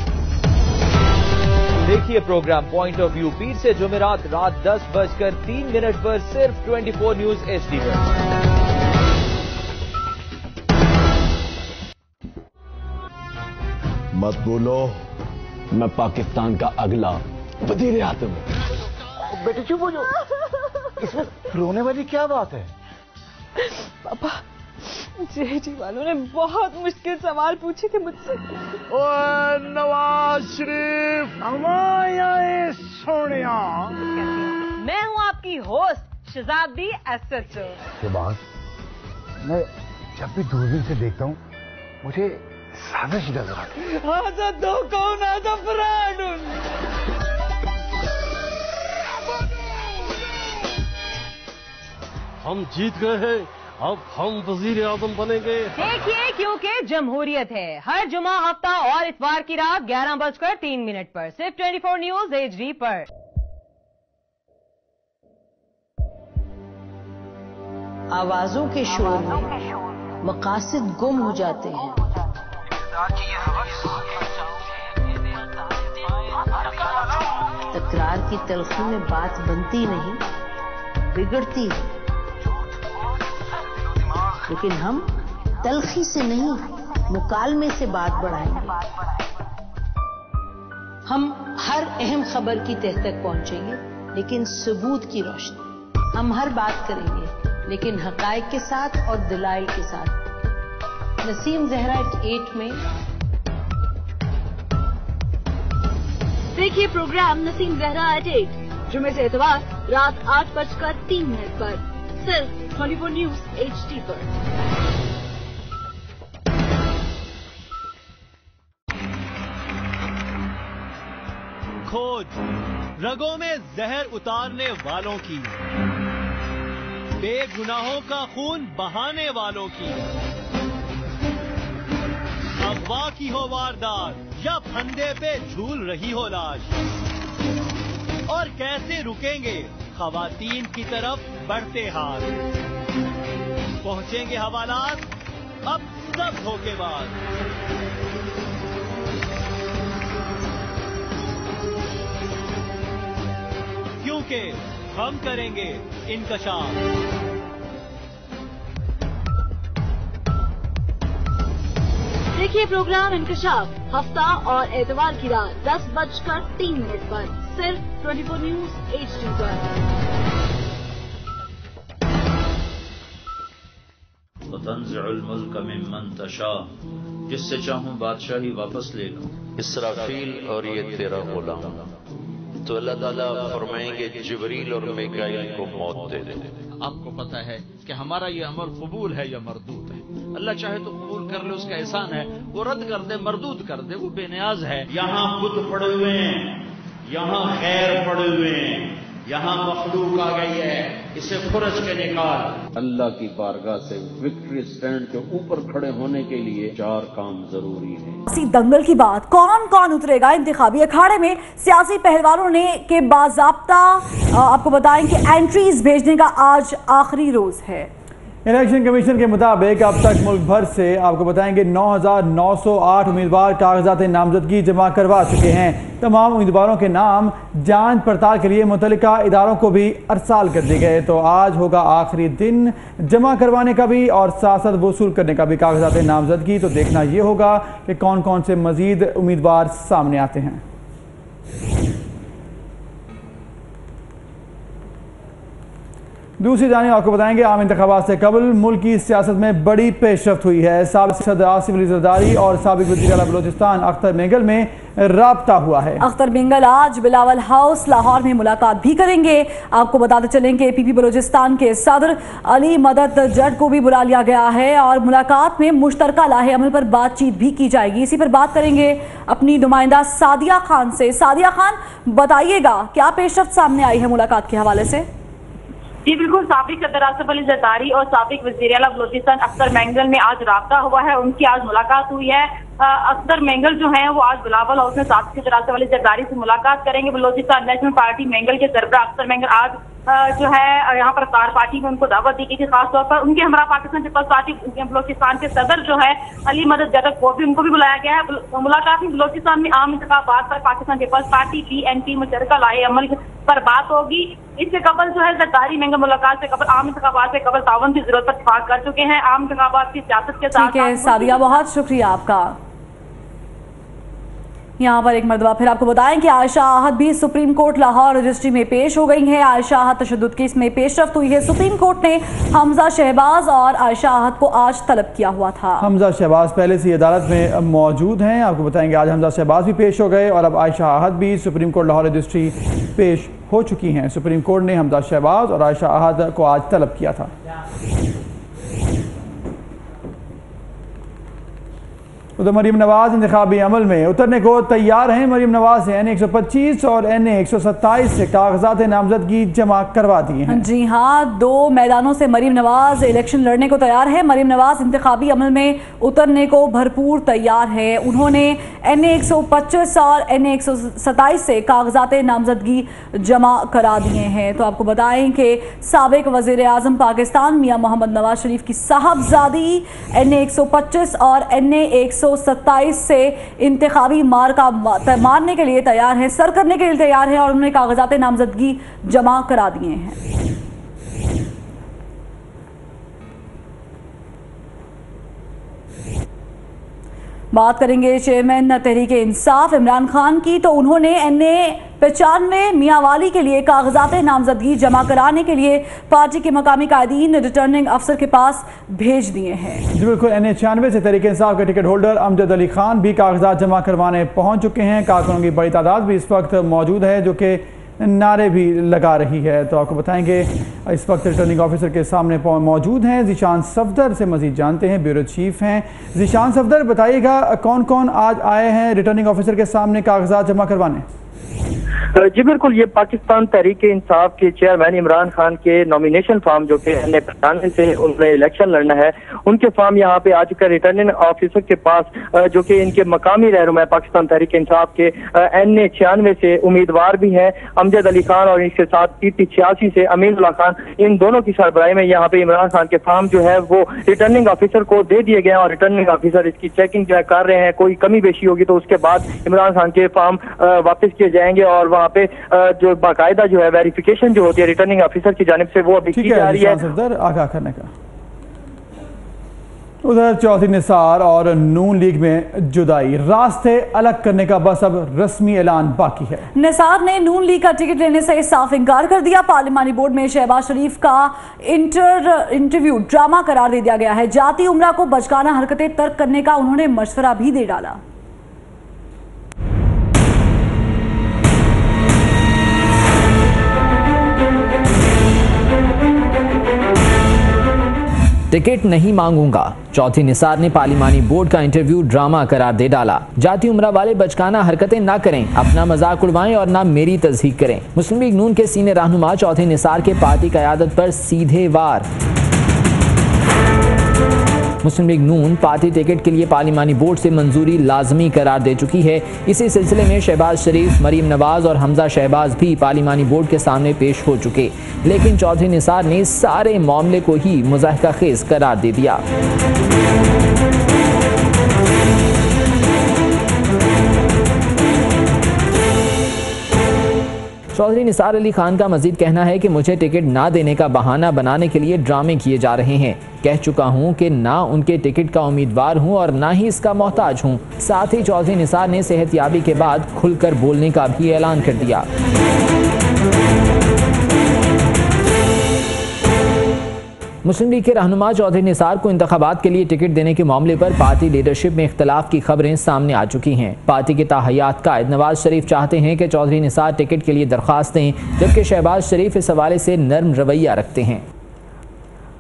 देखिए प्रोग्राम पॉइंट ऑफ व्यू पीर से जुमेरात रात 10:03 पर सिर्फ 24 न्यूज HD पर। मत बोलो, मैं पाकिस्तान का अगला वजीर आज़म हूं। बेटे चुप हो जाओ, इसमें रोने वाली क्या बात है? पापा जी वालों ने बहुत मुश्किल सवाल पूछे थे मुझसे। ओए नवाज शरीफ सोनिया, मैं हूँ आपकी होस्ट शहजादी एसएचओ। के बाद मैं जब भी दूरबीन से देखता हूँ मुझे साजिश नजर आती है। आजा दो कौन आजा फ्रॉड। हम जीत गए हैं, अब हम वजीर आजम बनेंगे। देखिए क्योंकि जमहूरियत है। हर जुमा, हफ्ता और इतवार की रात 11:03 पर सिर्फ 24 न्यूज HD पर। आवाजों के शोर में मकासद गुम हो जाते हैं। तकरार की तलखी में बात बनती नहीं, बिगड़ती है। लेकिन हम तलखी से नहीं, मुकालमे से बात बढ़ाएंगे। हम हर अहम खबर की तह तक पहुंचेंगे, लेकिन सबूत की रोशनी। हम हर बात करेंगे, लेकिन हकायक के साथ और दलाइल के साथ। नसीम जहरा 8 में देखिए प्रोग्राम नसीम जहरा 8 जुमे से इतवार रात 8:03 पर सिर्फ 24 न्यूज HD पर। खोज रगों में जहर उतारने वालों की, बेगुनाहों का खून बहाने वालों की। अगवा की हो वारदात या फंदे पे झूल रही हो लाश, और कैसे रुकेंगे खवातीन की तरफ बढ़ते हाथ। पहुंचेंगे हवालात अब सब धोखेबाज। क्योंकि हम करेंगे इंकशाफ। देखिए प्रोग्राम इंकशाफ हफ्ता और एतवार की रात 10:03 पर सिर्फ 24 न्यूज HD पर। वतंज़िउल मुल्क मिम्मन तशा, जिससे चाहूं बादशाही वापस ले लूं। इसराफील और ये तेरा गुलाम। तो अल्लाह ताला फरमाएंगे जिब्रील और मिकाईल को मौत दे दे। आपको पता है कि हमारा ये अमल कबूल है या मरदूद है। अल्लाह चाहे तो कबूल कर ले, उसका एहसान है। वो रद्द कर दे, मरदूद कर दे, वो बेनियाज है। यहाँ बुत पड़े हुए हैं, यहाँ खैर पड़े हुए हैं, यहाँ मखलूक आ गई है, इसे खुरच के निकाल। अल्लाह की बारगाह से विक्ट्री स्टैंड के ऊपर खड़े होने के लिए 4 काम जरूरी है। दंगल की बात, कौन कौन उतरेगा इंतखाबी अखाड़े में? सियासी पहलवानों ने के बाज़ाब्ता आपको बताएं कि एंट्रीज भेजने का आज आखिरी रोज है। इलेक्शन कमीशन के मुताबिक अब तक मुल्क भर से आपको बताएंगे 9,908 उम्मीदवार कागजात नामजदगी जमा करवा चुके हैं। तमाम उम्मीदवारों के नाम जांच पड़ताल के लिए मुतल्लिका इदारों को भी अरसाल कर दिए गए। तो आज होगा आखिरी दिन जमा करवाने का भी और साथ साथ वसूल करने का भी कागजात नामजदगी। तो देखना ये होगा कि कौन कौन से मजीद उम्मीदवार सामने आते हैं। दूसरी जानिब आपको बताएंगे आम इंतखाबात से कबल मुल्क की सियासत में बड़ी पेशरफ्त हुई है। साबिक सदर आसिफ अली जरदारी और साबिक वज़ीर आला बलोचिस्तान अख्तर मेंगल में राब्ता हुआ है। अख्तर मेंगल आज बिलावल हाउस लाहौर में मुलाकात भी करेंगे। आपको बताते चलें कि PP बलोचिस्तान के सदर अली मदद जट को भी बुला लिया गया है और मुलाकात में मुश्तरका लाहे अमल पर बातचीत भी की जाएगी। इसी पर बात करेंगे अपनी नुमाइंदा सादिया खान से। सादिया खान, बताइएगा क्या पेशरफ्त सामने आई है मुलाकात के हवाले से? जी बिल्कुल, साबिक सदर आसिफ अली जरदारी और साबिक वज़ीर आला बलोचिस्तान अख्तर मेंगल में आज राब्ता हुआ है। उनकी आज मुलाकात हुई है। अख्तर मेंगल जो हैं वो आज बिलावल हाउस में साबिक सदर आसिफ अली जरदारी से मुलाकात करेंगे। बलोचिस्तान नेशनल पार्टी मेंगल के सरबराह अख्तर मेंगल आज जो है यहाँ पर कार पार्टी में उनको दावत दी गई थी। खासतौर पर उनके हमरा पाकिस्तान पीपल्स पार्टी बलोचिस्तान के सदर जो है अली मदद जट को भी उनको भी बुलाया गया है। मुलाकात में बलोचिस्तान में आम इंतखाबात पर पाकिस्तान पीपल्स पार्टी BNP मुशतरका लाहे अमल पर बात होगी। इससे कबल जो है जरदारी मेंगल मुलाकात से कबल आम इंतखाबात से कबल ताउन की जरूरत पर इत्तेफाक कर चुके हैं। आम इंतखाबात की सियासत के साथ। ठीक है सादिया, बहुत शुक्रिया आपका। यहाँ पर एक मरतबा फिर आपको बताएं कि आयशा आहद भी सुप्रीम कोर्ट लाहौर रजिस्ट्री में पेश हो गई हैं। आयशा आहद तशद्दुद केस में पेशरफ्त हुई है। सुप्रीम कोर्ट ने हमजा शहबाज और आयशा आहद को आज तलब किया हुआ था। हमजा शहबाज पहले से अदालत में मौजूद हैं। आपको बताएंगे आज हमजा शहबाज भी पेश हो गए और अब आयशा आहद भी सुप्रीम कोर्ट लाहौर रजिस्ट्री पेश हो चुकी हैं। सुप्रीम कोर्ट ने हमजा शहबाज और आयशा आहद को आज तलब किया था। उधर मरीम नवाज इंतखाबी अमल में उतरने को तैयार हैं। मरीम नवाज ने NA 125 और NA 127 से कागजात नामजदगी जमा करवा दिए हैं। जी हाँ, 2 मैदानों से मरीम नवाज इलेक्शन लड़ने को तैयार है। मरीम नवाज इंतखाबी अमल में उतरने को भरपूर तैयार है। उन्होंने NA 125 और NA 127 से कागजात नामजदगी जमा करा दिए हैं। तो आपको बताएं कि साबिक वज़ीर आज़म पाकिस्तान मियां मोहम्मद नवाज शरीफ की साहबजादी NA 125 और NA 127 से इंतखाबी मार्का मारने के लिए तैयार है, सर करने के लिए तैयार है और उन्होंने कागजात नामजदगी जमा करा दिए हैं। बात करेंगे चेयरमैन तहरीक इंसाफ इमरान खान की, तो उन्होंने NA 95 मियांवाली के लिए कागजात नामजदगी जमा कराने के लिए पार्टी के मकामी कायदीन रिटर्निंग अफसर के पास भेज दिए हैं। जी बिल्कुल, NA 96 से तहरीक इंसाफ के टिकट होल्डर अमजद अली खान भी कागजात जमा करवाने पहुंच चुके हैं। कारकुनों की बड़ी तादाद भी इस वक्त मौजूद है जो कि नारे भी लगा रही है। तो आपको बताएंगे इस वक्त रिटर्निंग ऑफिसर के सामने मौजूद हैं जीशान सफदर से मजीद जानते हैं, ब्यूरो चीफ हैं। जीशान सफदर, बताइएगा कौन कौन आज आए हैं रिटर्निंग ऑफिसर के सामने कागजात जमा करवाने? जी बिल्कुल, ये पाकिस्तान तहरीक इंसाफ के चेयरमैन इमरान खान के नॉमिनेशन फॉर्म जो कि NA 95 से उन्हें इलेक्शन लड़ना है, उनके फॉर्म यहाँ पे आ चुका है रिटर्निंग ऑफिसर के पास, जो कि इनके मकामी रहनुमा पाकिस्तान तहरीक इंसाफ के NA 96 से उम्मीदवार भी हैं अमजद अली खान और इसके साथ PT 86 से अमीनुल्लाह खान। इन दोनों की सरबराही में यहाँ पे इमरान खान के फॉर्म जो है वो रिटर्निंग ऑफिसर को दे दिए गए और रिटर्निंग ऑफिसर इसकी चेकिंग जो है कर रहे हैं। कोई कमी बेशी होगी तो उसके बाद इमरान खान के फॉर्म वापस किए जाएंगे और वहाँ पे जो बाकायदा जो है वेरिफिकेशन जो होती है रिटर्निंग ऑफिसर की जानिब से वो अभी की जा रही है। आगाह करने का। उधर चौधरी निसार और नून लीग में जुदाई, रास्ते अलग करने का बस अब रस्मी ऐलान बाकी है। निसार ने नून लीग का टिकट लेने से साफ इंकार कर दिया। पार्लिमानी बोर्ड में शहबाज शरीफ का इंटरव्यू ड्रामा करार दे दिया गया है। जाती उम्रा को बचकाना हरकतें तर्क करने का उन्होंने मशवरा भी दे डाला। टिकट नहीं मांगूंगा, चौधरी निसार ने पार्लिमानी बोर्ड का इंटरव्यू ड्रामा करार दे डाला। जाती उम्रा वाले बचकाना हरकतें ना करें, अपना मजाक उड़वाएं और ना मेरी तस्दीक करें। मुस्लिम लीग नून के सीनियर रहनुमा चौधरी निसार के पार्टी क़यादत पर सीधे वार। मुस्लिम लीग नून पार्टी टिकट के लिए पार्लिमानी बोर्ड से मंजूरी लाजमी करार दे चुकी है। इसी सिलसिले में शहबाज शरीफ, मरीम नवाज और हमजा शहबाज भी पार्लिमानी बोर्ड के सामने पेश हो चुके, लेकिन चौधरी निसार ने सारे मामले को ही मुज़ाहिका खेज करार दे दिया। चौधरी निसार अली खान का मजीद कहना है कि मुझे टिकट ना देने का बहाना बनाने के लिए ड्रामे किए जा रहे हैं। कह चुका हूं कि ना उनके टिकट का उम्मीदवार हूं और ना ही इसका मोहताज हूं। साथ ही चौधरी निसार ने सेहतयाबी के बाद खुलकर बोलने का भी ऐलान कर दिया। मुस्लिम लीग के रहनुमा चौधरी निसार को इंतखाबात के लिए टिकट देने के मामले पर पार्टी लीडरशिप में इख्तलाफ की खबरें सामने आ चुकी हैं। पार्टी के ताहयात कायद नवाज शरीफ चाहते हैं कि चौधरी निसार टिकट के लिए दरख्वास्त दें, जबकि शहबाज शरीफ इस हवाले से नर्म रवैया रखते हैं।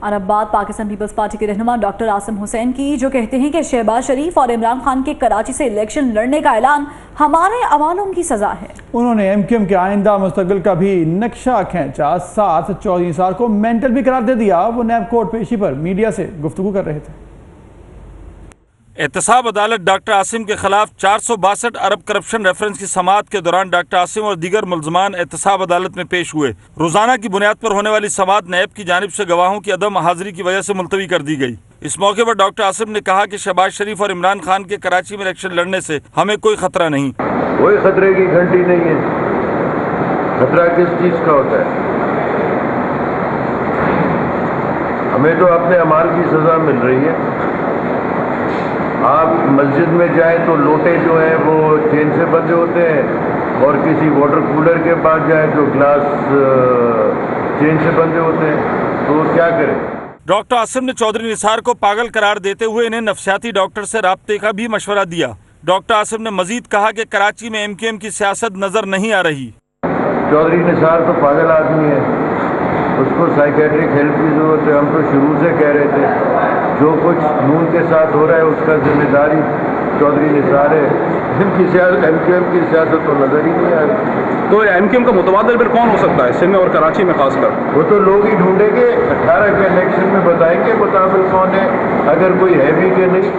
और अब बात पाकिस्तान पीपल्स पार्टी के रहनुमा डॉक्टर आसिम हुसैन की, जो कहते हैं कि शहबाज शरीफ और इमरान खान के कराची से इलेक्शन लड़ने का ऐलान हमारे अवानुम की सजा है। उन्होंने MQM के आइंदा मुस्तकबिल का भी नक्शा खींचा, साथ चौधरी निसार को मेंटल भी करार दे दिया। वो नैब कोर्ट पेशी पर मीडिया से गुफ्तगू कर रहे थे। एहतसाब अदालत डॉक्टर आसिम के खिलाफ 462 अरब करप्शन रेफरेंस की समाअत के दौरान डॉक्टर आसिम और दीगर मुल्जमान एहतसाब अदालत में पेश हुए। रोजाना की बुनियाद पर होने वाली समाअत नैब की जानिब से गवाहों की अदम हाजिरी की वजह से मुलतवी कर दी गई। इस मौके पर डॉक्टर आसिम ने कहा कि शहबाज शरीफ और इमरान खान के कराची में इलेक्शन लड़ने से हमें कोई खतरा नहीं। कोई खतरे की घंटी नहीं है। खतरा किस चीज का होता है? हमें तो अपने अमाल की सजा मिल रही है। आप मस्जिद में जाएं तो लोटे जो हैं वो चेन से बंधे होते हैं और किसी वाटर कूलर के पास जाएं तो ग्लास चेन से बंधे होते हैं, तो क्या करें। डॉक्टर आसिम ने चौधरी निसार को पागल करार देते हुए इन्हें नफ्सियाती डॉक्टर से राब्ते का भी मशवरा दिया। डॉक्टर आसिम ने मजीद कहा कि कराची में MQM की सियासत नजर नहीं आ रही। चौधरी निसार तो पागल आदमी है, उसको साइकेट्रिक हेल्प की जरूरत है। हम तो शुरू से कह रहे थे जो कुछ नून के साथ हो रहा है उसका जिम्मेदारी चौधरी निसार है। MQM की सियासत तो नजर ही नहीं आ रही। तो MQM का मुतबादिल फिर कौन हो सकता है सिंध में और कराची में खासकर? वो तो लोग ही ढूंढेंगे, 18 के इलेक्शन में बताएंगे मुताबिक कौन है, अगर कोई है भी कि नहीं।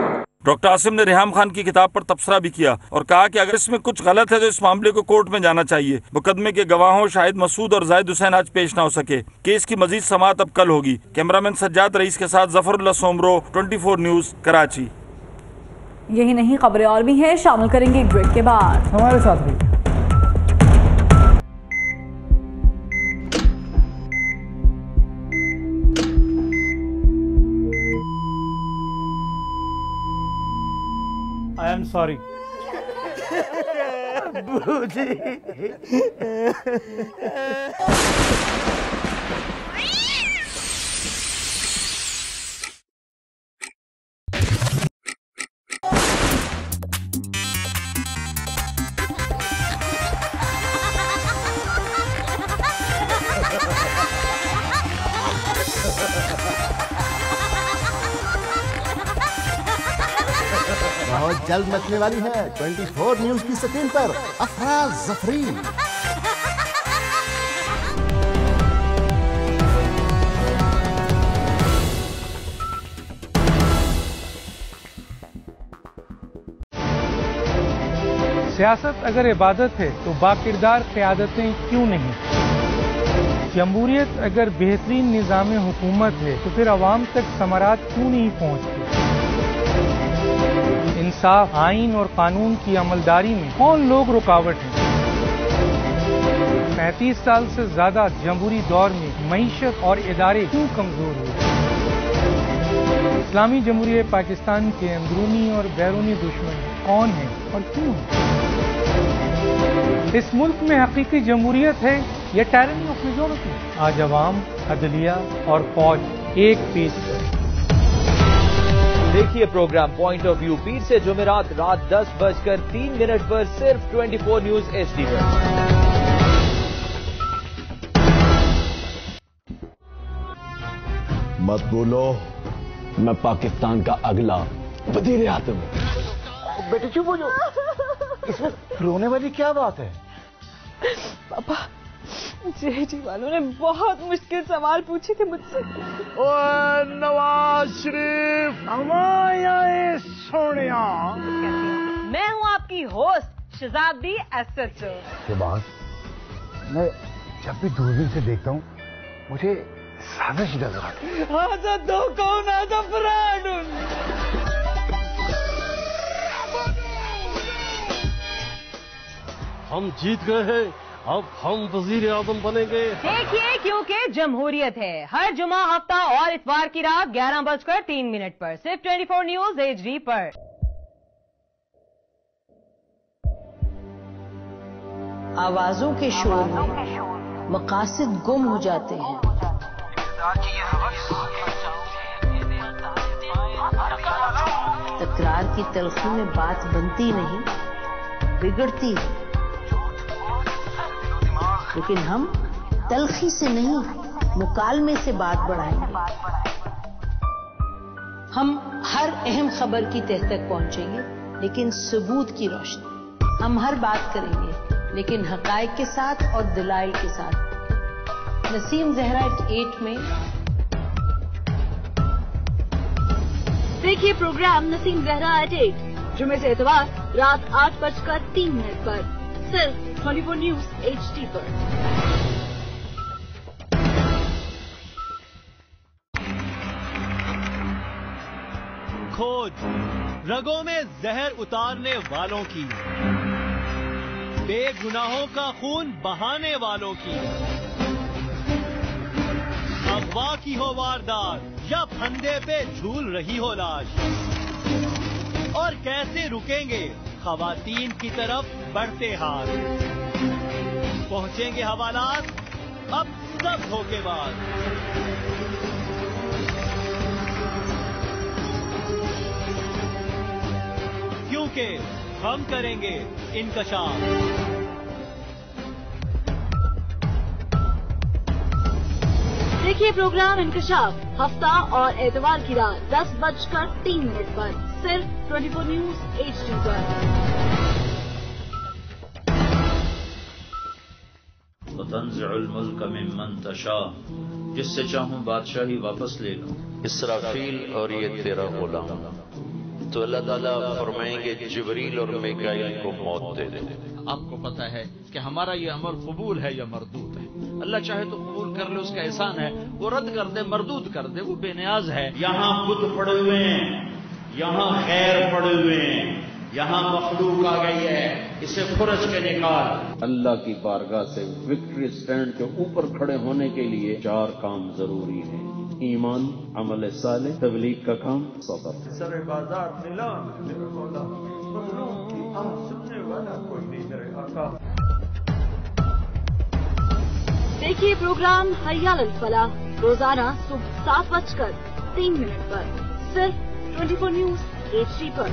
डॉक्टर आसिम ने रेहाम खान की किताब पर तबसरा भी किया और कहा कि अगर इसमें कुछ गलत है तो इस मामले को कोर्ट में जाना चाहिए। मुकदमे के गवाहों शाहिद मसूद और जाहिद हुसैन आज पेश न हो सके। केस की मजीद समाअत अब कल होगी। कैमरामैन सज्जाद रईस के साथ जफरुल्लाह सोमरो, 24 न्यूज, कराची। यही नहीं, खबरें और भी हैं, शामिल करेंगे एक ब्रेक के बाद। हमारे साथ भी I am sorry. बहुत जल्द मचने वाली है 24 न्यूज की स्क्रीन पर अफरा जफरी। सियासत अगर इबादत है तो बाकिरदार क़यादतें क्यों नहीं? जमहूरियत अगर बेहतरीन निज़ाम हुकूमत है तो फिर अवाम तक समरात क्यों नहीं पहुँचती? इंसाफ, आइन और कानून की अमलदारी में कौन लोग रुकावट हैं? 35 साल से ज्यादा जमहूरी दौर में मईशत और इदारे क्यों कमजोर हुए? इस्लामी जमहूरियत पाकिस्तान के अंदरूनी और बैरूनी दुश्मन कौन है और क्यों है? इस मुल्क में हकीकी जमहूरियत है या टायरनी ऑफ मेजॉरिटी? आज अवाम, अदलिया और फौज एक पीस। देखिए प्रोग्राम पॉइंट ऑफ व्यू पीर से जुमेरात रात 10:03 पर सिर्फ 24 न्यूज HD पर। मत बोलो, मैं पाकिस्तान का अगला वजीर आज़म हूं। बेटे चुप हो जाओ, इसमें रोने वाली क्या बात है? पापा, JD वालों ने बहुत मुश्किल सवाल पूछे थे मुझसे। ओए नवाज शरीफ, हमारे सोनिया। मैं हूँ आपकी होस्ट शहजादी SHO। के बाद मैं जब भी दूरबीन से देखता हूँ मुझे साजिश नजर आती है। आजा दो कौन आजा फ्रॉड। हम जीत गए हैं, अब हम वजीर आजम बनेंगे। देखिए, क्योंकि जमहूरियत है। हर जुमा, हफ्ता और इतवार की रात 11:03 पर सिर्फ 24 न्यूज HD पर। आवाजों के शोर में मकासद गुम हो जाते हैं। तकरार की तलखी में बात बनती नहीं, बिगड़ती है। लेकिन हम तलखी से नहीं, मुकालमे से बात बढ़ाएंगे। हम हर अहम खबर की तह तक पहुंचेंगे, लेकिन सबूत की रोशनी। हम हर बात करेंगे, लेकिन हकायक के साथ और दलाइल के साथ। नसीम जहरा 8 में देखिए प्रोग्राम नसीम जहरा 8 जुमे से इतवार रात 8:03 पर सिर्फ 24 न्यूज HD पर। खोज रगों में जहर उतारने वालों की, बेगुनाहों का खून बहाने वालों की, अगवा की हो वारदात या फंदे पे झूल रही हो लाश, और कैसे रुकेंगे खवातीन की तरफ बढ़ते हाथ। पहुंचेंगे हवालात अब सब धोखेबाज। क्योंकि हम करेंगे इंकशाफ। देखिए प्रोग्राम इंकशाफ हफ्ता और एतवार की रात 10:03 पर सिर्फ 24 न्यूज HD पर। तंज़िउल मुल्क मिम्मन तशा, जिससे चाहूं बादशाही वापस ले लूं। इसराफील और ये तेरा गुलाम। तो अल्लाह ताला फरमाएंगे जिब्रील और मिकाईल को मौत दे दे। आपको पता है कि हमारा ये अमल कबूल है या मरदूद है। अल्लाह चाहे तो कबूल कर ले, उसका एहसान है। वो रद्द कर दे, मरदूद कर दे, वो बेनियाज है। यहाँ खुद पड़े हुए हैं, यहाँ खैर पड़े हुए हैं, यहाँ मखलूक आ गई है, इसे खुरच के निकाल। अल्लाह की बारगाह से विक्ट्री स्टैंड के ऊपर खड़े होने के लिए 4 काम जरूरी है: ईमान, अमल सालेह, तबलीग का काम, सब्र। सर बाजार नीलाम मेरे मौला, मखलूक की आह सुनने वाला कोई नहीं मेरे आका। देखिए प्रोग्राम हय्या अल फलाह रोजाना सुबह 7:03 पर सिर्फ 24 न्यूज HD पर।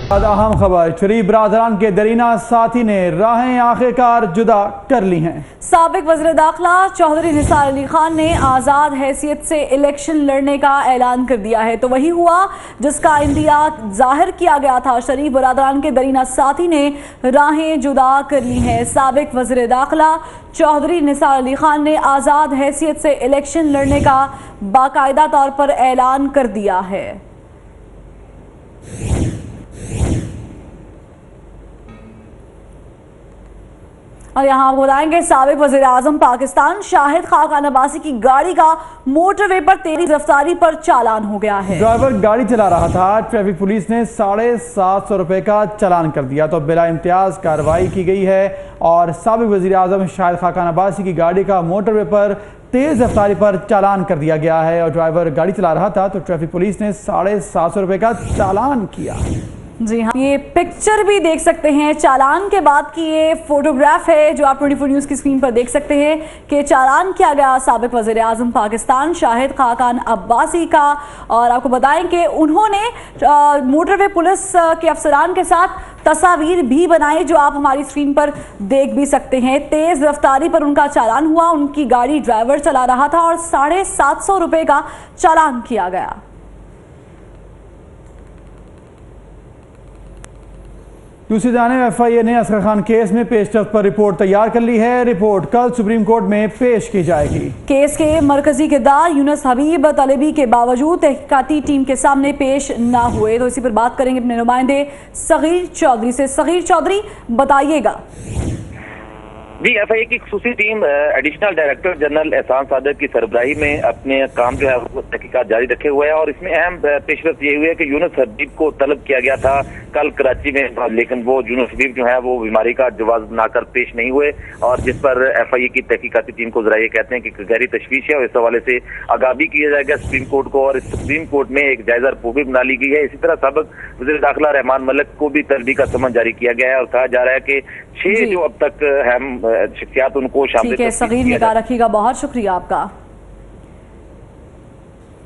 अहम खबर, शरीफ बरादरान के दरीना साथी ने राहें आखिरकार जुदा कर ली हैं। साबिक वज़ीर दाखिला चौधरी निसार अली खान ने आज़ाद हैसियत से इलेक्शन लड़ने का ऐलान कर दिया है। तो वही हुआ जिसका इंदिया जाहिर किया गया था। शरीफ बरादरान के दरीना साथी ने राहें जुदा कर ली हैं। साबिक वज़ीर दाखिला चौधरी निसार अली खान ने आज़ाद हैसियत से इलेक्शन लड़ने का बाकायदा तौर पर ऐलान कर दिया है। और यहाँ आपको बताएंगे साबिक वज़ीर आज़म पाकिस्तान शाहिद खाकान अब्बासी की गाड़ी का मोटरवे पर तेज रफ्तारी पर चालान हो गया है। ड्राइवर गाड़ी चला रहा था, ट्रैफिक पुलिस ने 750 रुपए का चालान कर दिया। तो बिला इम्तियाज कार्रवाई की गई है और साबिक वज़ीर आज़म शाहिद खाकान अब्बासी की गाड़ी का मोटरवे पर तेज रफ्तारी पर चालान कर दिया गया है। और ड्राइवर गाड़ी चला रहा था तो ट्रैफिक पुलिस ने 750 रुपए का चालान किया। जी हाँ, ये पिक्चर भी देख सकते हैं चालान के बाद की। ये फोटोग्राफ है जो आप 24 न्यूज़ की स्क्रीन पर देख सकते हैं कि चालान किया गया साबिक वज़ीर आज़म पाकिस्तान शाहिद खाकान अब्बासी का। और आपको बताएं कि उन्होंने मोटरवे पुलिस के अफसरान के साथ तस्वीर भी बनाई जो आप हमारी स्क्रीन पर देख भी सकते हैं। तेज रफ्तारी पर उनका चालान हुआ, उनकी गाड़ी ड्राइवर चला रहा था और 750 रुपए का चालान किया गया। दूसरी जानिब FIA ने असगर खान केस में पेशरफ्त पर रिपोर्ट तैयार कर ली है। रिपोर्ट कल सुप्रीम कोर्ट में पेश की जाएगी। केस के मरकजी किरदार यूनुस हबीब तलबी के बावजूद तहकीकाती टीम के सामने पेश न हुए। तो इसी पर बात करेंगे अपने नुमाइंदे सगीर चौधरी से। सगीर चौधरी, बताइएगा। जी, FIA की खुसूसी टीम एडिशनल डायरेक्टर जनरल एहसान सादक की सरबराही में अपने काम जो है वो तहकीकात जारी रखे हुए हैं। और इसमें अहम पेशरफ्त ये हुई है कि यूनुस हबीब को तलब किया गया था कल कराची में, लेकिन वो यूनुस हबीब जो है वो बीमारी का जवाब बनाकर पेश नहीं हुए। और जिस पर FIA की तहकीकाती टीम को जरा ये कहते हैं कि गहरी तशवीश है और इस हवाले से आगाह भी किया जाएगा सुप्रीम कोर्ट को। और इस सुप्रीम कोर्ट में एक जायजा रिपोर्ट भी बना ली गई है। इसी तरह साबिक वज़ीर दाखिला रहमान मलिक को भी तलबी का समन जारी किया गया है और कहा जा रहा है कि 6 जो अब तक अहम शख्सियात उनको शामिल। ठीक है सगीर, निगाह रखिएगा, बहुत शुक्रिया आपका।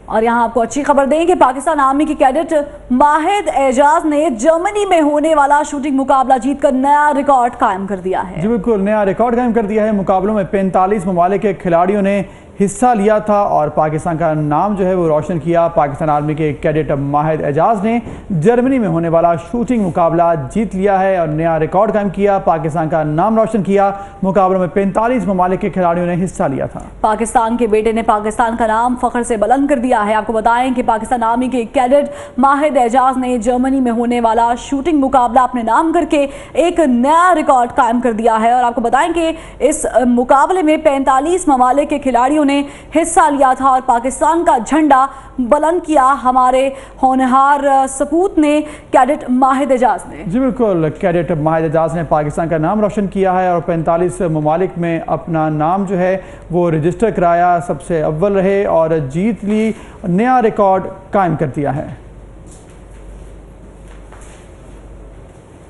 और यहाँ आपको अच्छी खबर दें कि पाकिस्तान आर्मी की कैडेट माहिद एजाज ने जर्मनी में होने वाला शूटिंग मुकाबला जीतकर नया रिकॉर्ड कायम कर दिया है। जी बिल्कुल, नया रिकॉर्ड कायम कर दिया है। मुकाबलों में 45 ममालिक के खिलाड़ियों ने हिस्सा लिया था और पाकिस्तान का नाम जो है वो रोशन किया। पाकिस्तान आर्मी के कैडेट माहिद एजाज ने जर्मनी में होने वाला शूटिंग मुकाबला जीत लिया है और नया रिकॉर्ड कायम किया। पाकिस्तान का नाम रोशन किया। मुकाबलों में 45 ममालिक के खिलाड़ियों ने हिस्सा लिया था। पाकिस्तान के बेटे ने पाकिस्तान का नाम फख्र से बुलंद कर दिया है। आपको बताएं कि पाकिस्तान आर्मी के कैडेट माहिद एजाज ने जर्मनी में होने वाला शूटिंग मुकाबला अपने नाम करके एक नया रिकॉर्ड कायम कर दिया है। और आपको बताएं कि इस मुकाबले में 45 ममालिक के खिलाड़ियों ने हिस्सा लिया था और पाकिस्तान का झंडा बुलंद किया हमारे होनहार सपूत ने, कैडेट माहिद एजाज ने। जी बिल्कुल, कैडेट माहिद एजाज ने पाकिस्तान का नाम रोशन किया है और 45 ममालिक में अपना नाम जो है वो रजिस्टर कराया, सबसे अव्वल रहे और जीत ली, नया रिकॉर्ड कायम कर दिया है।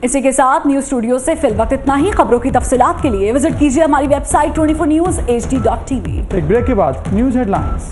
इसी के साथ न्यूज स्टूडियो से फिल वक्त इतना ही। खबरों की तफसीलात के लिए विजिट कीजिए हमारी वेबसाइट 24newshd.tv। एक ब्रेक के बाद न्यूज हेडलाइंस।